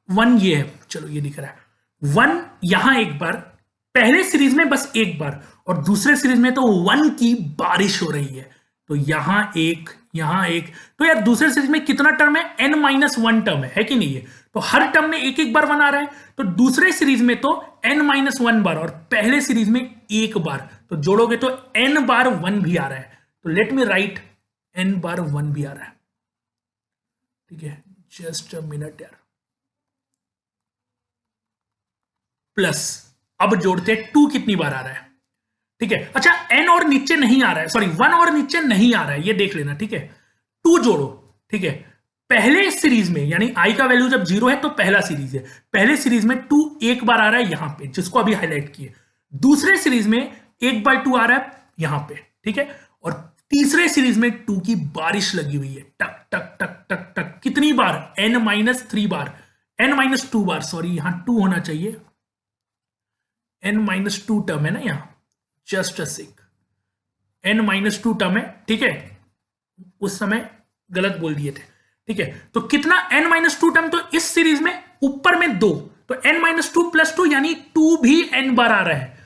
1 ये है, चलो ये दिख रहा है 1 यहां एक बार, पहले सीरीज में बस एक बार, और दूसरे सीरीज में तो 1 की बारिश हो रही है। तो यहां एक, यहां एक, तो यार दूसरे सीरीज में कितना टर्म है, n-1 टर्म है कि नहीं है? तो हर टर्म में एक एक बार 1 आ रहा है, तो दूसरे सीरीज में तो n-1 बार और पहले सीरीज में एक बार, तो जोड़ोगे तो n बार 1 भी आ रहा है। तो लेट मी राइट n बार 1 भी आ रहा है। ठीक है, जस्ट अ मिनट यार। प्लस अब जोड़ते हैं 2 कितनी बार आ रहा है। ठीक है, अच्छा n और नीचे नहीं आ रहा है, सॉरी 1 और नीचे नहीं आ रहा है, ये देख लेना। ठीक है, 2 जोड़ो। ठीक है, पहले सीरीज में यानी i का वैल्यू जब 0 है तो पहला सीरीज है, पहले सीरीज में 2 एक बार आ रहा है यहां पे, जिसको अभी हाईलाइट किए। दूसरे सीरीज में 1/2 आ रहा है यहां पे। ठीक है, और तीसरे सीरीज में 2 की बारिश लगी हुई है, टक टक टक टक टक। कितनी बार, n-3 बार, n-2 बार, सॉरी यहां 2 होना चाहिए, n-2 टर्म है ना यहां, just a sick, n-2 term है। ठीक है, उस समय गलत बोल दिए थे। ठीक है, तो कितना n-2 टर्म, तो इस सीरीज में ऊपर में 2, तो n-2 + 2 यानी 2 भी n बार आ रहा है।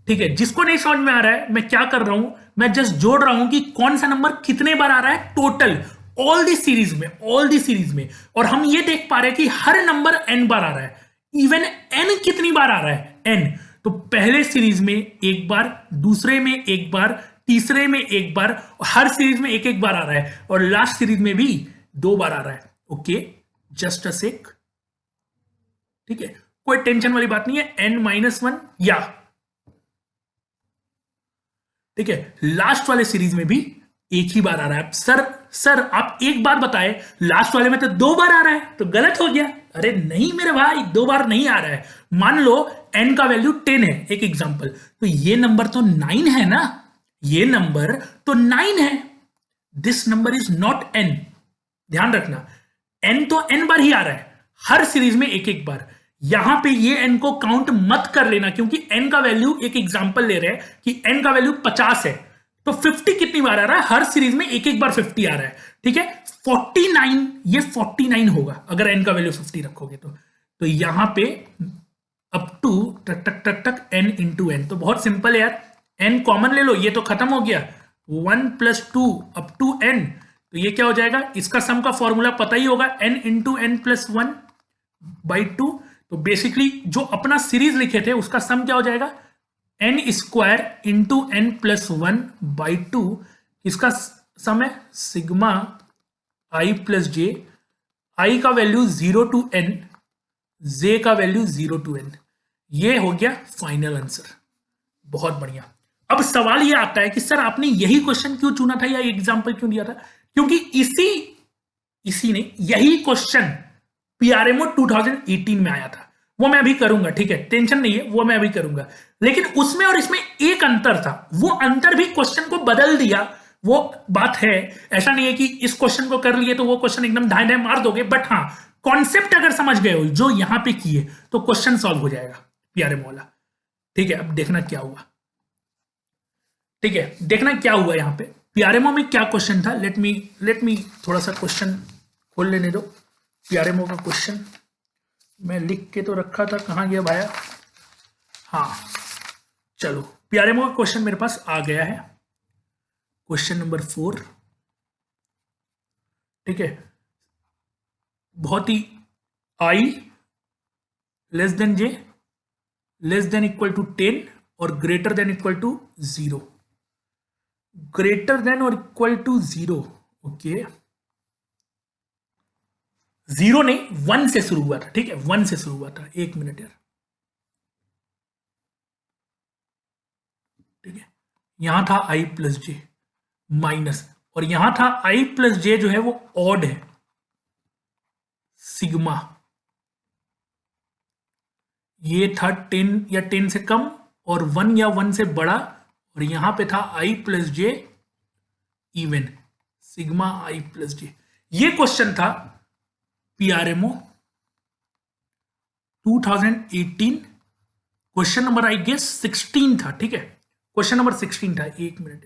ठीक है, जिसको नहीं समझ में आ रहा है, मैं क्या कर रहा हूं, मैं जस्ट जोड़ रहा हूं कि कौन सा नंबर कितने बार आ रहा है टोटल, ऑल दी सीरीज में, ऑल दी सीरीज में। और हम ये देख पा रहे हैं कि हर नंबर n बार आ रहा है। इवन n कितनी बार आ रहा है, n, तो पहले सीरीज में एक बार, दूसरे में एक बार, तीसरे में एक बार, और हर सीरीज में एक एक बार आ रहा है, और लास्ट सीरीज में भी 2 बार आ रहा है। ओके, जस्ट अ सेक। ठीक है, कोई टेंशन वाली बात नहीं है, n-1 या, ठीक है, लास्ट वाले सीरीज में भी एक ही बार आ रहा है। सर आप एक बार बताए, लास्ट वाले में तो 2 बार आ रहा है, तो गलत हो गया। अरे नहीं मेरे भाई, 2 बार नहीं आ रहा है। मान लो n का वैल्यू 10 है, एक एग्जांपल, तो ये नंबर तो 9 है ना, ये नंबर तो 9 है। This number is not n, ध्यान रखना, n तो n बार ही आ रहा है, हर सीरीज में एक एक बार। यहां पे ये n को काउंट मत कर लेना, क्योंकि n का वैल्यू, एक एग्जांपल ले रहे हैं कि n का वैल्यू 50 है, तो 50 कितनी बार आ रहा है, हर सीरीज में एक एक बार 50 आ रहा है। ठीक है, 49, ये 49 होगा अगर n का वैल्यू 50 रखोगे तो यहां पे अप टू टक टक टक टक n इंटू n, तो बहुत सिंपल है यार, n कॉमन ले लो, ये तो खत्म हो गया, 1 + 2 अप टू n, तो ये क्या हो जाएगा, इसका सम का फॉर्मूला पता ही होगा, n इंटू n + 1/2। तो बेसिकली जो अपना सीरीज लिखे थे उसका सम क्या हो जाएगा, n² इंटू n + 1/2, इसका सम है सिग्मा i + j, i का वैल्यू 0 to n, j का वैल्यू 0 to n। ये हो गया फाइनल आंसर। बहुत बढ़िया। अब सवाल ये आता है कि सर आपने यही क्वेश्चन क्यों चुना था या एग्जांपल क्यों दिया था, क्योंकि इसी ने यही क्वेश्चन पीआरएमओ 2018 में आया था। वो मैं अभी करूंगा, ठीक है, टेंशन नहीं है, वो मैं अभी करूंगा। लेकिन उसमें और इसमें एक अंतर था, वो अंतर भी क्वेश्चन को बदल दिया, वो बात है। ऐसा नहीं है कि इस क्वेश्चन को कर लिए तो वो क्वेश्चन एकदम ढाई ढाई मार दोगे, बट हाँ कॉन्सेप्ट अगर समझ गए हो जो यहां पे किए तो क्वेश्चन सॉल्व हो जाएगा पीआरएमओ वाला। ठीक है, अब देखना क्या हुआ। ठीक है, देखना क्या हुआ यहां पे पीआरएमओ में क्या क्वेश्चन था। लेट मी थोड़ा सा क्वेश्चन खोल लेने दो। पीआरएमओ का क्वेश्चन मैं लिख के तो रखा था, कहां गया भाया, हाँ चलो, पीआरएमओ का क्वेश्चन मेरे पास आ गया है, क्वेश्चन नंबर 4। ठीक है, बहुत ही, i j < 10 और greater than = 0, greater than or equal to 0। Okay, 0 नहीं 1 से शुरू हुआ था। ठीक है, 1 से शुरू हुआ था, 1 मिनट यार। ठीक है, यहां था i + j माइनस, और यहां था i + j जो है वो ऑड है, सिग्मा, ये था 10 या 10 से कम और 1 या 1 से बड़ा, और यहां पे था i + j even, sigma i + j। ये क्वेश्चन था पीआरएमओ 2018, क्वेश्चन नंबर आई गेस 16 था। ठीक है, क्वेश्चन नंबर 16 था, 1 मिनट,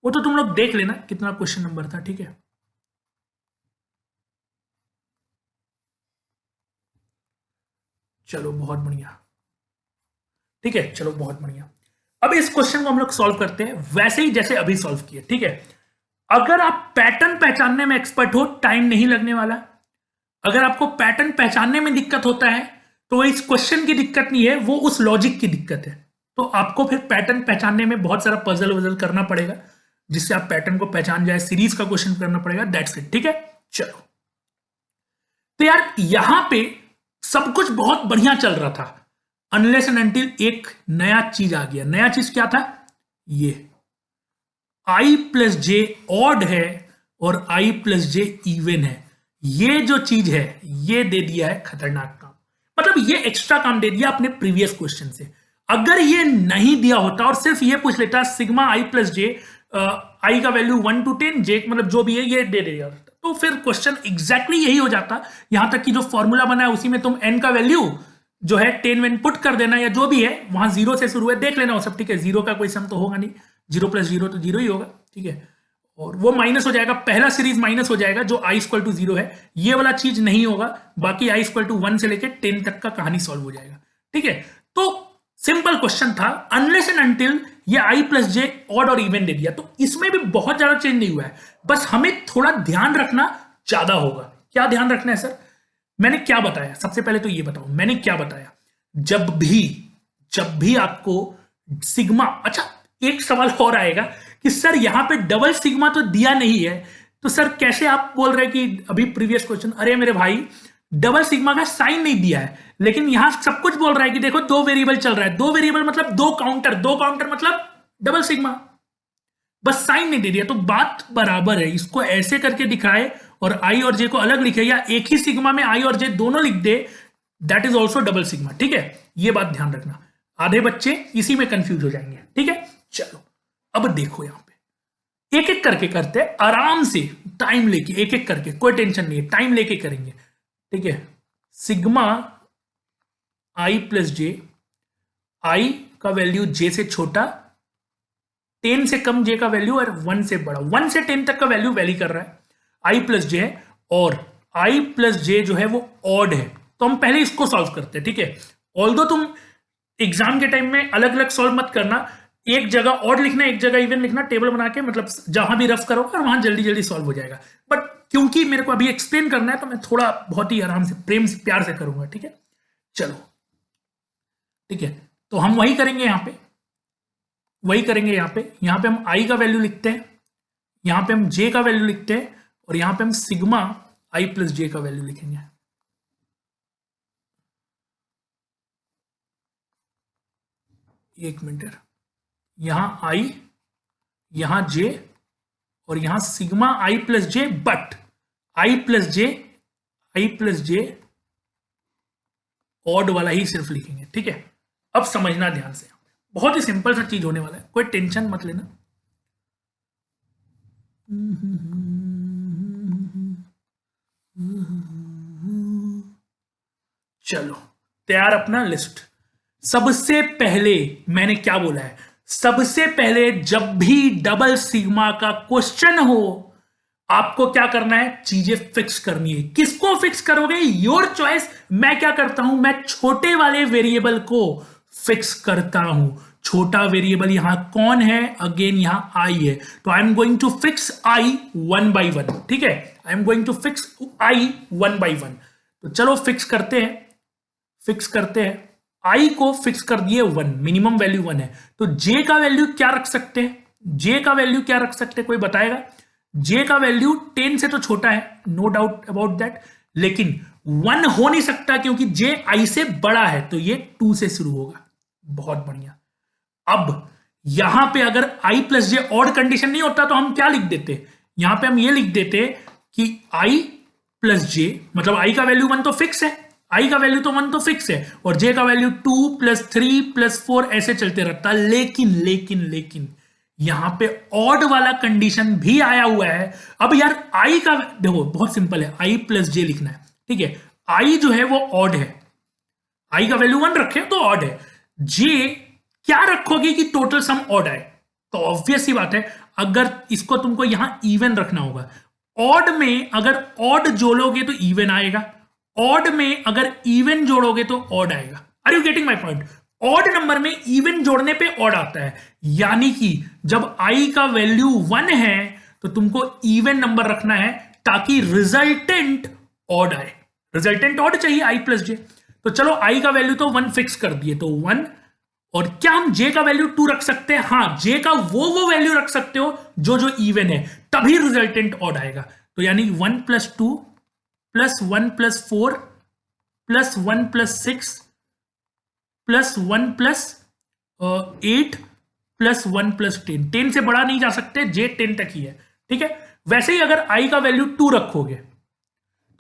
वो तो तुम लोग देख लेना कितना क्वेश्चन नंबर था। ठीक है, चलो बहुत बढ़िया, ठीक है, चलो बहुत बढ़िया। अब इस क्वेश्चन को हम लोग सॉल्व करते हैं वैसे ही जैसे अभी सॉल्व किए, ठीक है। अगर आप पैटर्न पहचानने में एक्सपर्ट हो, टाइम नहीं लगने वाला। अगर आपको पैटर्न पहचानने में दिक्कत होता है तो इस क्वेश्चन की दिक्कत नहीं है, वो उस लॉजिक की दिक्कत है। तो आपको फिर पैटर्न पहचानने में बहुत सारा पजल वजल करना पड़ेगा, जिससे आप पैटर्न को पहचान जाए। सीरीज का क्वेश्चन करना पड़ेगा, दैट्स इट, ठीक है। चलो, तो यार यहां पे सब कुछ बहुत बढ़िया चल रहा था, अनलेस एंड अनटिल एक नया चीज आ गया। नया चीज क्या था? ये i प्लस जे ऑड है और i प्लस जे इवन है। ये जो चीज है ये दे दिया है खतरनाक काम, मतलब ये एक्स्ट्रा काम दे दिया अपने प्रीवियस क्वेश्चन से। अगर ये नहीं दिया होता और सिर्फ ये पूछ लेता sigma i plus J, I का वैल्यू 1 to 10, जे मतलब जो भी है ये दे दिया, तो फिर क्वेश्चन एग्जैक्टली यही हो जाता। यहां तक कि जो फॉर्मूला बना है उसी में तुम n का वैल्यू जो है 10 वेन पुट कर देना, या जो भी है वहां जीरो से शुरू है, देख लेना वो सब, ठीक है। जीरो का कोई सम तो होगा नहीं, 0 + 0 तो 0 ही होगा, ठीक है। और वो माइनस हो जाएगा, पहला सीरीज माइनस हो जाएगा जो i = 0 है, ये वाला चीज नहीं होगा। बाकी i = 1 से लेकर 10 तक का कहानी सॉल्व हो जाएगा, ठीक है। तो सिंपल क्वेश्चन था, अनलेस एंड अनटिल ये i प्लस जे ऑड और इवन दे दिया। तो इसमें भी बहुत ज्यादा चेंज नहीं हुआ है, बस हमें थोड़ा ध्यान रखना ज्यादा होगा। क्या ध्यान रखना है सर? मैंने क्या बताया? सबसे पहले तो ये बताओ मैंने क्या बताया। जब भी आपको सिग्मा, अच्छा एक सवाल और आएगा कि सर यहां पे डबल सिग्मा तो दिया नहीं है, तो सर कैसे आप बोल रहे हैं कि अभी प्रीवियस क्वेश्चन? अरे मेरे भाई, डबल सिग्मा का साइन नहीं दिया है, लेकिन यहां सब कुछ बोल रहा है कि देखो दो वेरिएबल चल रहा है। दो वेरिएबल मतलब दो काउंटर मतलब डबल सिग्मा, बस साइन नहीं दे दिया। तो बात बराबर है, इसको ऐसे करके दिखाए और आई और जे को अलग लिखे, या एक ही सिग्मा में आई और जे दोनों लिख दे, that is also double sigma, ठीक है। ये बात ध्यान रखना, आधे बच्चे इसी में कंफ्यूज हो जाएंगे, ठीक है। चलो अब देखो यहां पे एक एक करके करते हैं, आराम से टाइम लेके, एक एक करके, कोई टेंशन नहीं है, टाइम लेके करेंगे, ठीक है। Sigma I plus J, I का वैल्यू जे से छोटा, 10 से कम जे का वैल्यू और 1 से बड़ा, 1 से 10 तक का वैल्यू वैली कर रहा है, आई प्लस जे है। और आई प्लस जे जो है वो ऑड है, तो हम पहले इसको सॉल्व करते हैं, ठीक है। ऑल्दो तुम एग्जाम के टाइम में अलग अलग सॉल्व मत करना, एक जगह ऑड लिखना एक जगह इवन लिखना, टेबल बना के, मतलब जहां भी रफ करोगे और वहां जल्दी जल्दी सॉल्व हो जाएगा। बट क्योंकि मेरे को अभी एक्सप्लेन करना है तो मैं थोड़ा बहुत ही आराम से, प्रेम से, प्यार से करूंगा, ठीक है। चलो ठीक है, तो हम वही करेंगे यहां पे, वही करेंगे यहां पे हम आई का वैल्यू लिखते हैं, यहां पे हम जे का वैल्यू लिखते हैं, और यहां पे हम सिग्मा आई प्लस जे का वैल्यू लिखेंगे। एक मिनट, यहां आई, यहां जे, और यहां sigma I plus J, but I plus J odd वाला ही सिर्फ लिखेंगे, ठीक है। अब समझना ध्यान से, बहुत ही सिंपल सा चीज होने वाला है, कोई टेंशन मत लेना। चलो तैयार अपना लिस्ट। सबसे पहले मैंने क्या बोला है? सबसे पहले जब भी डबल सिग्मा का क्वेश्चन हो, आपको क्या करना है? चीजें फिक्स करनी है। किसको फिक्स करोगे? Your choice. मैं क्या करता हूं? मैं छोटे वाले वेरिएबल को फिक्स करता हूं। छोटा वेरिएबल यहां कौन है? अगेन यहां आई है, तो I am going to fix i 1 by 1, ठीक है। I am going to fix i 1 by 1। तो चलो फिक्स करते हैं, फिक्स करते हैं। आई को फिक्स कर दिए 1, मिनिमम वैल्यू 1 है, तो जे का वैल्यू क्या रख सकते हैं? जे का वैल्यू क्या रख सकते हैं, कोई बताएगा? जे का वैल्यू 10 से तो छोटा है, नो डाउट अबाउट दैट, लेकिन 1 हो नहीं सकता क्योंकि जे आई से बड़ा है, तो ये 2 से शुरू होगा। बहुत बढ़िया। अब यहां पे अगर i plus J odd condition नहीं होता तो हम क्या लिख देते? यहां पे हम ये लिख देते कि i प्लस जे, मतलब i का वैल्यू 1 तो फिक्स है, i का वैल्यू तो 1 तो फिक्स है, और j का वैल्यू 2 + 3 + 4 ऐसे चलते रहता। लेकिन यहां पे ऑड वाला कंडीशन भी आया हुआ है। अब यार i का देखो बहुत सिंपल है, i प्लस जे लिखना है, ठीक है। i जो है वो ऑड है, i का वैल्यू 1 रखे तो ऑड है, j क्या रखोगे कि टोटल सम ऑड आए? तो ऑब्वियस सी बात है, अगर इसको तुमको यहां इवन रखना होगा, ऑड में अगर ऑड जोड़ोगे तो इवन आएगा, ऑड में अगर इवन जोड़ोगे तो ऑड आएगा। Are you getting my point? Odd number में इवन जोड़ने पे ऑड आता है, यानी कि जब आई का वैल्यू 1 है तो तुमको इवन नंबर रखना है ताकि रिजल्टेंट ऑड आए। रिजल्टेंट ऑड चाहिए आई प्लस जे। तो चलो आई का वैल्यू तो 1 फिक्स कर दिए, तो 1। और क्या हम जे का वैल्यू 2 रख सकते हैं? हाँ, जे का वो वैल्यू रख सकते हो जो जो इवन है, तभी रिजल्टेंट ऑड आएगा। तो यानी 1 + 2 + 1 + 4 + 1 + 6 + 1 + 8 + 1 + 10। 10 से बड़ा नहीं जा सकते, जे 10 तक ही है, ठीक है। वैसे ही अगर आई का वैल्यू 2 रखोगे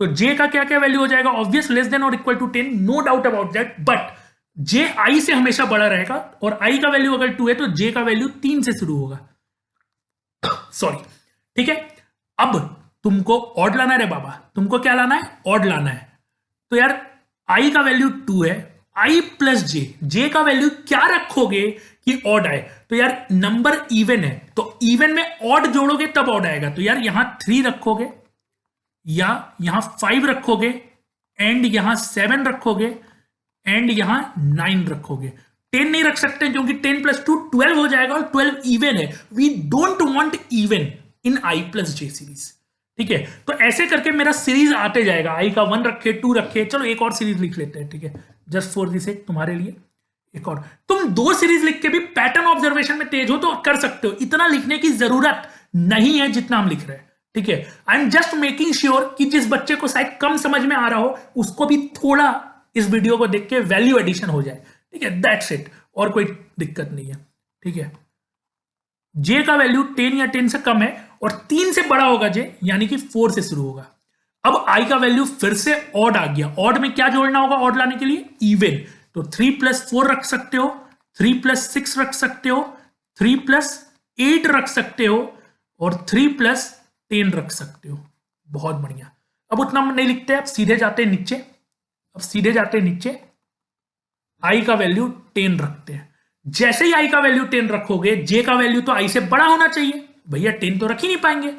तो जे का क्या क्या वैल्यू हो जाएगा? ऑब्वियस लेस देन और equal to 10, no doubt about that, but J I से हमेशा बड़ा रहेगा, और आई का वैल्यू अगर 2 है तो जे का वैल्यू 3 से शुरू होगा। सॉरी, ठीक है। अब तुमको ऑड लाना है बाबा, तुमको क्या लाना है? ऑड लाना है। तो यार आई का वैल्यू 2 है, आई प्लस जे, जे का वैल्यू क्या रखोगे कि ऑड आए? तो यार नंबर इवन है, तो इवन में ऑड जोड़ोगे तब ऑड आएगा। तो यार यहां 3 रखोगे, या यहां 5 रखोगे, एंड यहां 7 रखोगे, एंड यहां 9 रखोगे। 10 नहीं रख सकते क्योंकि 10 + 2 12 हो जाएगा, और 12 इवन है। We don't want even in i plus j series, ठीक है। तो ऐसे करके मेरा सीरीज आते जाएगा। आई का 1 रखे, 2 रखे, चलो एक और सीरीज लिख लेते हैं, ठीक है, जस्ट फॉर दिस एक तुम्हारे लिए एक और। तुम 2 सीरीज लिख के भी पैटर्न ऑब्जर्वेशन में तेज हो तो कर सकते हो, इतना लिखने की जरूरत नहीं है जितना हम लिख रहे हैं, ठीक है। I am just making sure कि जिस बच्चे को शायद कम समझ में आ रहा हो उसको भी थोड़ा इस वीडियो को देख के वैल्यू एडिशन हो जाए, ठीक है। दैट्स इट, और कोई दिक्कत नहीं है, ठीक है। जे का वैल्यू 10 या 10 से कम है और 3 से बड़ा होगा जे, यानी कि 4 से शुरू होगा। अब आई का वैल्यू फिर से ऑड आ गया। ऑड में क्या जोड़ना होगा ऑड लाने के लिए? इवन। तो 3 + 4 रख सकते हो, 3 + 6 रख सकते हो, 3 + 8 रख सकते हो, और 3 + 10 रख सकते हो। बहुत बढ़िया। अब उतना नहीं लिखते, अब सीधे जाते हैं नीचे। अब सीधे जाते हैं नीचे, आई का वैल्यू 10 रखते हैं। जैसे ही आई का वैल्यू 10 रखोगे, जे का वैल्यू तो आई से बड़ा होना चाहिए, भैया 10 तो रख ही नहीं पाएंगे,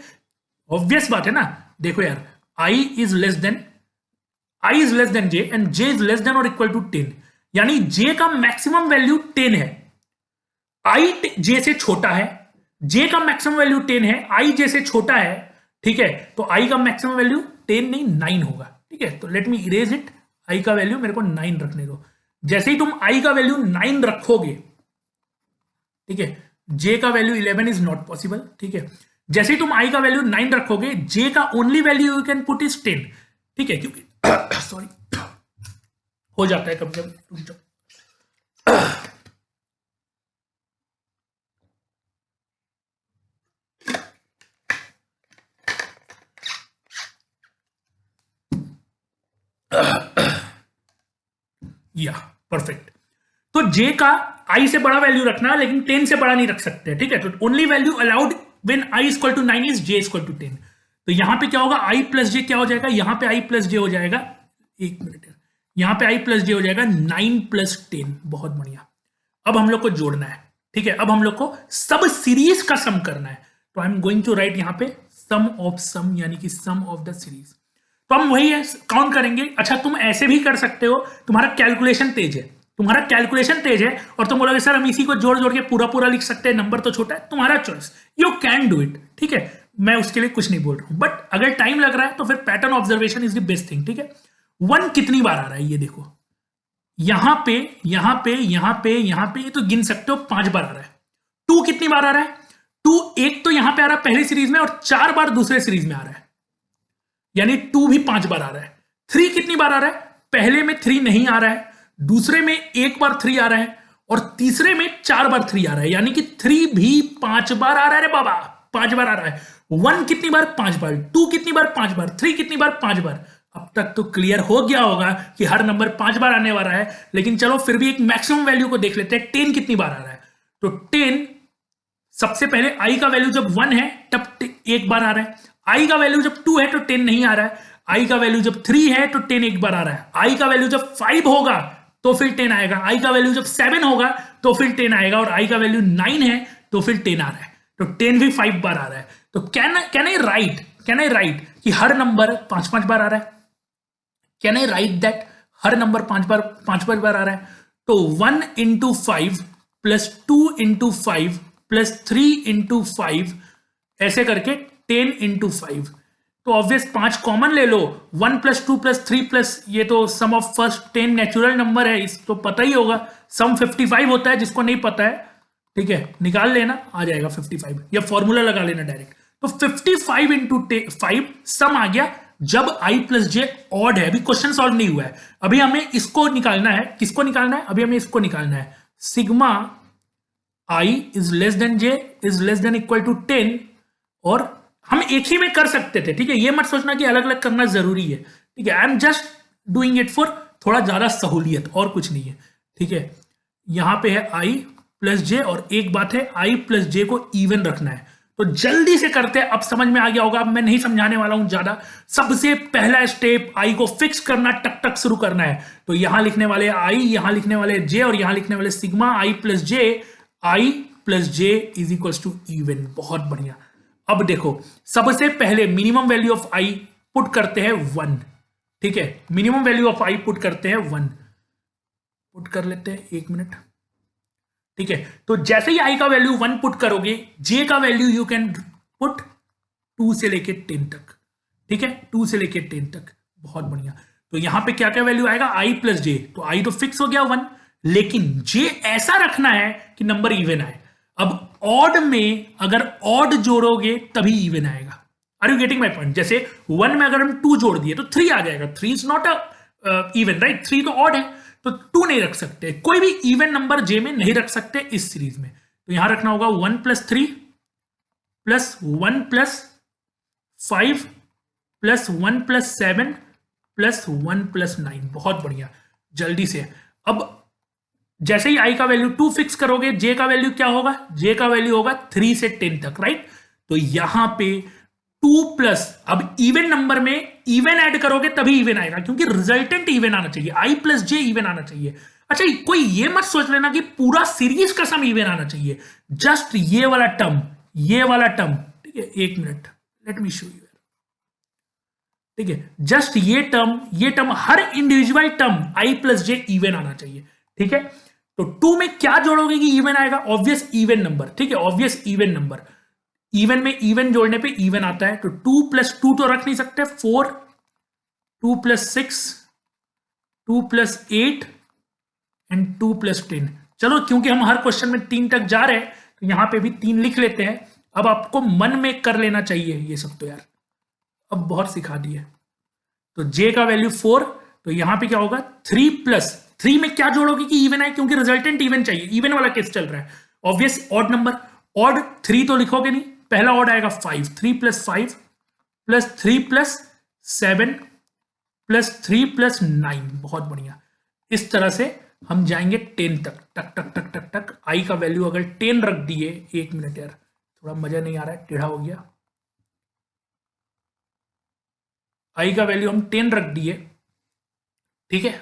ऑब्वियस बात है ना। देखो यार, I is less than J, and J is less than और इक्वल टू 10, यानी जे का मैक्सिमम वैल्यू 10 है, आई जे से छोटा है। जे का मैक्सिमम वैल्यू 10 है, आई जे से छोटा है, ठीक है। तो आई का मैक्सिमम वैल्यू 10 नहीं 9 होगा, ठीक है। तो लेट मी इरेज इट, आई का वैल्यू मेरे को 9 रखने दो। जैसे ही तुम आई का वैल्यू 9 रखोगे, ठीक है, जे का वैल्यू 11 इज नॉट पॉसिबल, ठीक है। जैसे ही तुम आई का वैल्यू 9 रखोगे, जे का only value you can put is 10, ठीक है, क्योंकि सॉरी हो जाता है कभी कभी, रुक जाओ। या परफेक्ट। तो जे का आई से बड़ा वैल्यू रखना, लेकिन 10 से बड़ा नहीं रख सकते, ठीक है। तो only value allowed when i equal to 9 is j equal to 10। तो यहां पे क्या होगा? आई प्लस जे क्या हो जाएगा? यहां पे आई प्लस जे हो जाएगा, एक मिनट, यहां पे आई प्लस जे हो जाएगा 9 + 10। बहुत बढ़िया। अब हम लोग को जोड़ना है, ठीक है। अब हम लोग को सब सीरीज का सम करना है। तो I am going to write यहां पे सम ऑफ सम, यानी कि सम ऑफ द सीरीज। तो हम वही है काउंट करेंगे। अच्छा, तुम ऐसे भी कर सकते हो, तुम्हारा कैलकुलेशन तेज है, और तुम बोलोगे सर हम इसी को जोड़ जोड़ के पूरा पूरा लिख सकते हैं, नंबर तो छोटा है। तुम्हारा choice, you can do it, ठीक है। मैं उसके लिए कुछ नहीं बोल रहा हूं, बट अगर टाइम लग रहा है तो फिर pattern observation is the best thing, ठीक है। 1 कितनी बार आ रहा है ये देखो, यहां पे यहां पे यहां पे यहां पे, ये तो गिन सकते हो 5 बार आ रहा है। 2 कितनी बार आ रहा है? 2 एक तो यहां पे आ रहा है पहली सीरीज में, और 4 बार दूसरे सीरीज में आ रहा है, यानी 2 भी 5 बार आ रहा है। 3 कितनी बार आ रहा है? पहले में 3 नहीं आ रहा है, दूसरे में 1 बार 3 आ रहा है, और तीसरे में 4 बार 3 आ रहा है, यानी कि 3 भी 5 बार आ रहा है रे बाबा, 5 बार आ रहा है। 1 कितनी बार? 5 बार। 2 कितनी बार? 5 बार। 3 कितनी बार? 5 बार। अब तक तो क्लियर हो गया होगा कि हर नंबर 5 बार आने वाला है, लेकिन चलो फिर भी एक मैक्सिमम वैल्यू को देख लेते हैं। 10 कितनी बार आ रहा है? तो 10 सबसे पहले आई का वैल्यू जब 1 है तब 1 बार आ रहा है, आई का वैल्यू जब 2 है तो 10 नहीं आ रहा है, आई का वैल्यू जब 3 है तो 10 एक बार आ रहा है, आई का वैल्यू जब 5 होगा तो फिर 10 आएगा, आई का वैल्यू जब 7 होगा तो फिर 10 आएगा, और आई का वैल्यू 9 है तो फिर 10 आ रहा है। तो 10 भी 5 बार आ रहा है। तो कैन आई राइट कि हर नंबर 5-5 बार आ रहा है? Can I right that her number पांच बार आ रहा है, तो 1 into 5 plus 2 into 5 plus 3 into 5 ऐसे करके 10 इंटू 5। तो ऑब्वियस 5 कॉमन ले लो, 1 प्लस 2 प्लस 3 प्लस ये तो सम ऑफ फर्स्ट 10 नेचुरल नंबर है, इस तो पता ही होगा। सम 55 होता है, जिसको नहीं पता है ठीक है निकाल लेना, आ जाएगा 55 या फॉर्मूला लगा लेना डायरेक्ट। तो 55 इंटू 5 सम आ गया जब i प्लस जे ऑड है। अभी क्वेश्चन सॉल्व नहीं हुआ है, अभी हमें इसको निकालना है। किसको निकालना है? अभी हमें इसको निकालना है। Sigma i is less than j is less than equal to 10, और हम एक ही में कर सकते थे ठीक है, ये मत सोचना कि अलग अलग करना जरूरी है ठीक है। I am just doing it for थोड़ा ज्यादा सहूलियत, और कुछ नहीं है ठीक है। यहां पे है i प्लस जे, और एक बात है i प्लस जे को इवन रखना है। तो जल्दी से करते हैं, अब समझ में आ गया होगा, अब मैं नहीं समझाने वाला हूं ज्यादा। सबसे पहला स्टेप i को फिक्स करना, टक टक शुरू करना है। तो यहां लिखने वाले i, यहां लिखने वाले j, और यहां लिखने वाले sigma i plus J is equal to even. बहुत बढ़िया। अब देखो सबसे पहले minimum value of i put करते हैं 1 ठीक है, minimum value of i put करते हैं 1, पुट कर लेते हैं, 1 मिनट ठीक है। तो जैसे ही i का वैल्यू 1 पुट करोगे, j का वैल्यू यू कैन पुट 2 से लेके 10 तक ठीक है, 2 से लेके 10 तक। बहुत बढ़िया। तो यहां पे क्या क्या वैल्यू आएगा? i प्लस जे, तो i तो फिक्स हो गया 1, लेकिन j ऐसा रखना है कि नंबर इवन आए। अब ऑड में अगर ऑड जोड़ोगे तभी इवन आएगा। Are you getting my point? जैसे 1 में अगर हम 2 जोड़ दिए तो 3 आ जाएगा, 3 is not a even right, 3 तो ऑड है, तो 2 नहीं रख सकते। कोई भी इवन नंबर जे में नहीं रख सकते इस सीरीज में। तो यहां रखना होगा 1 plus 3 plus 1 plus 5 plus 1 plus 7 plus 1 plus 9। बहुत बढ़िया, जल्दी से। अब जैसे ही i का वैल्यू 2 फिक्स करोगे, j का वैल्यू क्या होगा? j का वैल्यू होगा 3 से 10 तक राइट। तो यहां पे 2 प्लस, अब इवन नंबर में इवन ऐड करोगे तभी इवन आएगा, क्योंकि रिजल्टेंट इवन आना चाहिए, i प्लस जे इवन आना चाहिए। अच्छा, कोई ये मत सोच लेना कि पूरा सीरीज का सम इवन आना चाहिए, जस्ट ये वाला टर्म ठीक है। 1 minute, let me show you ठीक है। जस्ट ये term her individual term i plus J even आना चाहिए ठीक है। तो 2 में क्या जोड़ोगे कि इवन आएगा? ऑब्वियस इवन नंबर ठीक है, ऑब्वियस इवन नंबर। इवन में इवन जोड़ने पे इवन आता है। तो 2 प्लस 2 तो रख नहीं सकते, 4, 2 प्लस 6, 2 प्लस 8 एंड 2 प्लस 10। चलो, क्योंकि हम हर क्वेश्चन में 3 तक जा रहे हैं तो यहां पे भी 3 लिख लेते हैं। अब आपको मन में कर लेना चाहिए ये सब, तो यार अब बहुत सिखा दिए। तो j का वैल्यू 4, तो यहां पे क्या होगा? 3 प्लस 3 में क्या जोड़ोगे कि इवन आए, क्योंकि रिजल्टेंट इवन चाहिए, इवन वाला केस चल रहा है। ऑब्वियस ऑड नंबर, ऑड 3 तो लिखोगे नहीं, पहला ऑड आएगा 5, 3 plus 5 plus 3 plus 7 plus 3 plus 9। बहुत बढ़िया। इस तरह से हम जाएंगे 10 तक, टक टक टक टक टक। i का वैल्यू अगर 10 रख दिए, 1 मिनट यार, थोड़ा मजा नहीं आ रहा है, टेढ़ा हो गया। i का वैल्यू हम 10 रख दिए ठीक है।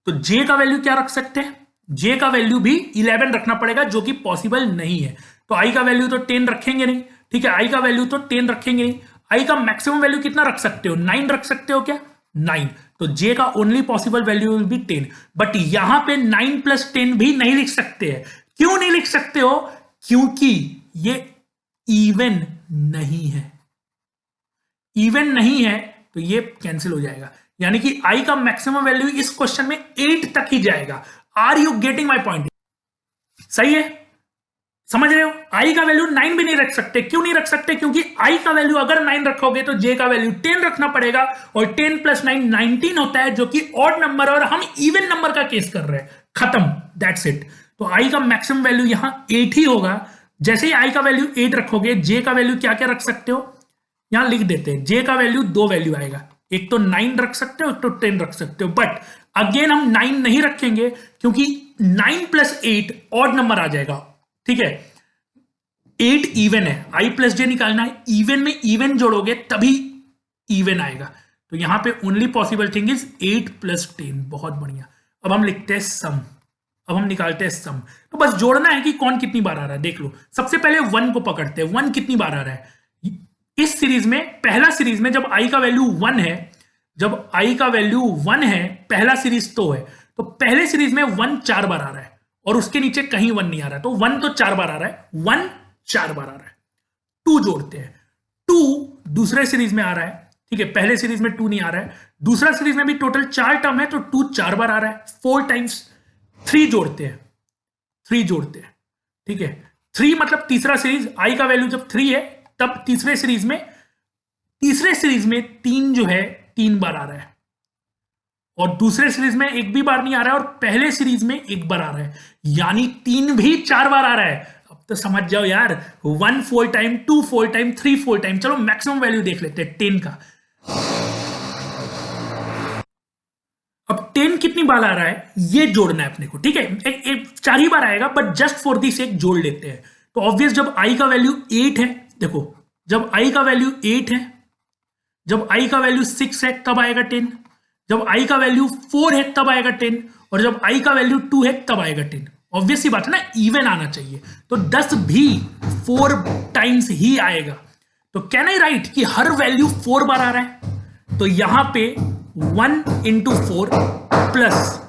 तो j का वैल्यू क्या रख सकते हैं? j का वैल्यू भी 11 रखना पड़ेगा, जो कि पॉसिबल नहीं है। तो i का वैल्यू तो 10 रखेंगे नहीं ठीक है, i का वैल्यू तो 10 रखेंगे नहीं। i का मैक्सिमम वैल्यू कितना रख सकते हो? 9 रख सकते हो क्या? 9। तो j का only possible value will be 10। But यहां पे 9 प्लस 10 भी नहीं लिख सकते हैं। क्यों नहीं लिख सकते हो? क्योंकि ये इवन नहीं है। इवन नहीं है तो ये कैंसिल हो जाएगा, यानी कि i का मैक्सिमम वैल्यू इस क्वेश्चन में 8 तक ही जाएगा। Are you getting my point? सही है, समझ रहे हो? i का वैल्यू 9 भी नहीं रख सकते। क्यों नहीं रख सकते? क्योंकि i का वैल्यू अगर 9 रखोगे तो j का वैल्यू 10 रखना पड़ेगा, और 10 प्लस 9 19 होता है, जो कि ऑड नंबर, और हम इवन नंबर का केस कर रहे हैं। खत्म, दैट्स इट। तो i का मैक्सिमम वैल्यू यहां 8 ही होगा। जैसे ही i का वैल्यू 8 रखोगे, j का वैल्यू क्या क्या रख सकते हो? यहां लिख देते हैं। j का वैल्यू 2 वैल्यू आएगा, एक तो 9 रख सकते हो, एक तो 10 रख सकते हो। बट अगेन हम 9 नहीं रखेंगे, क्योंकि 9 प्लस 8 ऑड नंबर आ जाएगा ठीक है। 8 इवन है, i प्लस जे निकालना है, इवन में इवन जोड़ोगे तभी इवन आएगा। तो यहां पे only possible thing is 8 plus 10। बहुत बढ़िया। अब हम लिखते हैं सम। अब हम निकालते हैं सम। तो बस जोड़ना है कि कौन कितनी बार आ रहा है। देख लो, सबसे पहले 1 को पकड़ते हैं, 1 कितनी बार आ रहा है इस सीरीज में। पहला सीरीज में जब आई का वैल्यू 1 है, जब आई का वैल्यू 1 है, पहला सीरीज तो है, तो पहले सीरीज में 1 4 बार आ रहा है और उसके नीचे कहीं 1 नहीं आ रहा है, तो 1 तो 4 बार आ रहा है, 1 4 बार आ रहा है। 2 जोड़ते हैं, 2 दूसरे सीरीज में आ रहा है, ठीक है, पहले सीरीज में 2 नहीं आ रहा है, दूसरा सीरीज में भी टोटल 4 टर्म है, तो 2 4 बार आ रहा है, 4 टाइम्स। 3 जोड़ते हैं, 3 जोड़ते हैं, ठीक है, 3 मतलब तीसरा सीरीज, आई का वैल्यू जब 3 है तब तीसरे सीरीज में 3 जो है 3 बार आ रहा है, और दूसरे सीरीज में एक भी बार नहीं आ रहा है, और पहले सीरीज में एक बार आ रहा है, यानी 3 भी 4 बार आ रहा है। अब तो समझ जाओ यार, 1 4 टाइम, 2 4 टाइम, 3 4 टाइम। चलो मैक्सिमम वैल्यू देख लेते हैं 10 का। अब 10 कितनी बार आ रहा है ये जोड़ना है अपने को, ठीक है, एक 4 ही बार आएगा, बट जस्ट फॉर दिस एक जोड़ लेते हैं। तो ऑब्वियस जब आई का वैल्यू 8 है, देखो जब आई का वैल्यू 8 है, जब आई का वैल्यू 6 है तब आएगा 10, जब आई का वैल्यू 4 है तब आएगा 10, और जब आई का वैल्यू 2 है तब आएगा 10। ऑब्वियस सी बात है ना, इवन आना चाहिए, तो 10 भी 4 टाइम्स ही आएगा। तो कैन आई राइट कि हर वैल्यू 4 बार आ रहा है, तो यहां पे 1 into 4 plus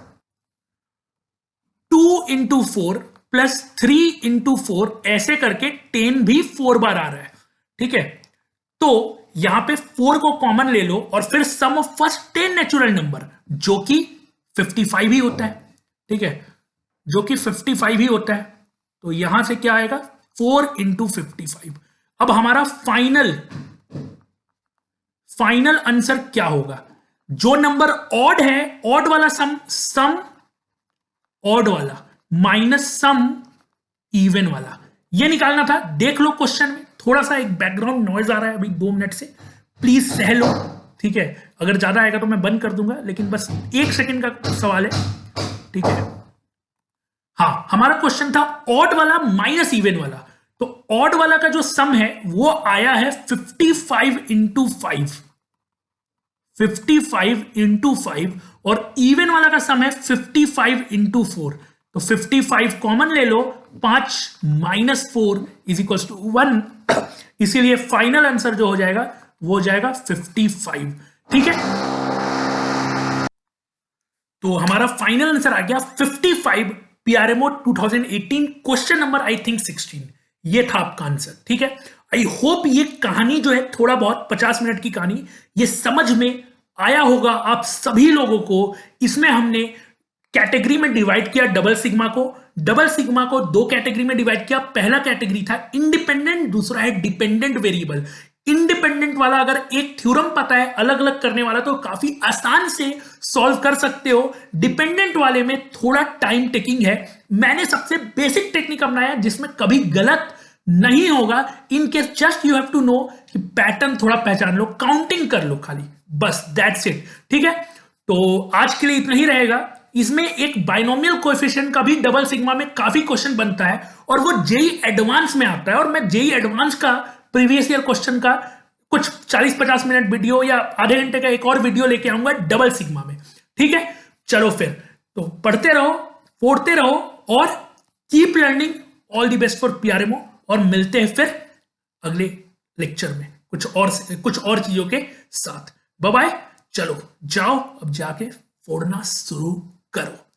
2 into 4 plus 3 into 4, ऐसे करके 10 भी 4 बार आ रहा है, ठीक है। तो यहां पे 4 को कॉमन ले लो और फिर सम ऑफ फर्स्ट 10 नेचुरल नंबर, जो कि 55 ही होता है, ठीक है, जो कि 55 ही होता है। तो यहां से क्या आएगा, 4 इंटू 55। अब हमारा फाइनल आंसर क्या होगा, जो नंबर ऑड है, ऑड वाला सम ऑड वाला माइनस सम इवन वाला, ये निकालना था। देख लो क्वेश्चन में थोड़ा सा एक बैकग्राउंड नॉइज आ रहा है अभी 2 मिनट से, प्लीज सह लो, ठीक है, अगर ज्यादा आएगा तो मैं बंद कर दूंगा, लेकिन बस 1 सेकंड का सवाल है, ठीक है। हाँ, हमारा क्वेश्चन था ऑड वाला माइनस इवन वाला, तो ऑड वाला का जो सम है वो आया है 55 इंटू 5, 55 इंटू 5, और इवन वाला का सम है 55 इंटू 4। तो 55 कॉमन ले लो, 5 माइनस 4 इज इक्वल टू 1, इसीलिए फाइनल आंसर जो हो जाएगा वो हो जाएगा 55, ठीक है। तो हमारा फाइनल आंसर आ गया 55, पीआरएमओ 2018, क्वेश्चन नंबर आई थिंक 16, ये था आपका आंसर, ठीक है। आई होप ये कहानी जो है थोड़ा बहुत 50 मिनट की कहानी, ये समझ में आया होगा आप सभी लोगों को। इसमें हमने कैटेगरी में डिवाइड किया डबल सिग्मा को 2 कैटेगरी में डिवाइड किया। पहला कैटेगरी था इंडिपेंडेंट, दूसरा है डिपेंडेंट वेरिएबल। इंडिपेंडेंट वाला अगर एक थ्योरम पता है अलग अलग करने वाला तो काफी आसान से सॉल्व कर सकते हो। डिपेंडेंट वाले में थोड़ा टाइम टेकिंग है। मैंने सबसे बेसिक टेक्निक अपनाया जिसमें कभी गलत नहीं होगा। In case just you have to know कि पैटर्न थोड़ा पहचान लो, काउंटिंग कर लो खाली, बस दैट्स इट, ठीक है। तो आज के लिए इतना ही रहेगा। इसमें एक बाइनोमियल कोएफिशिएंट का भी डबल सिग्मा में काफी क्वेश्चन बनता है और वो जेई एडवांस में आता है, और मैं जेई एडवांस का प्रीवियस ईयर क्वेश्चन का कुछ 40-50 मिनट वीडियो या आधे घंटे का एक और वीडियो लेके आऊंगा डबल सिग्मा में, ठीक है। चलो फिर तो पढ़ते रहो, पढ़ते रहो और keep learning. All the best for PRMO, और मिलते हैं फिर अगले लेक्चर में कुछ और चीजों के साथ। Bye bye. चलो जाओ अब जाके फोड़ना शुरू करो।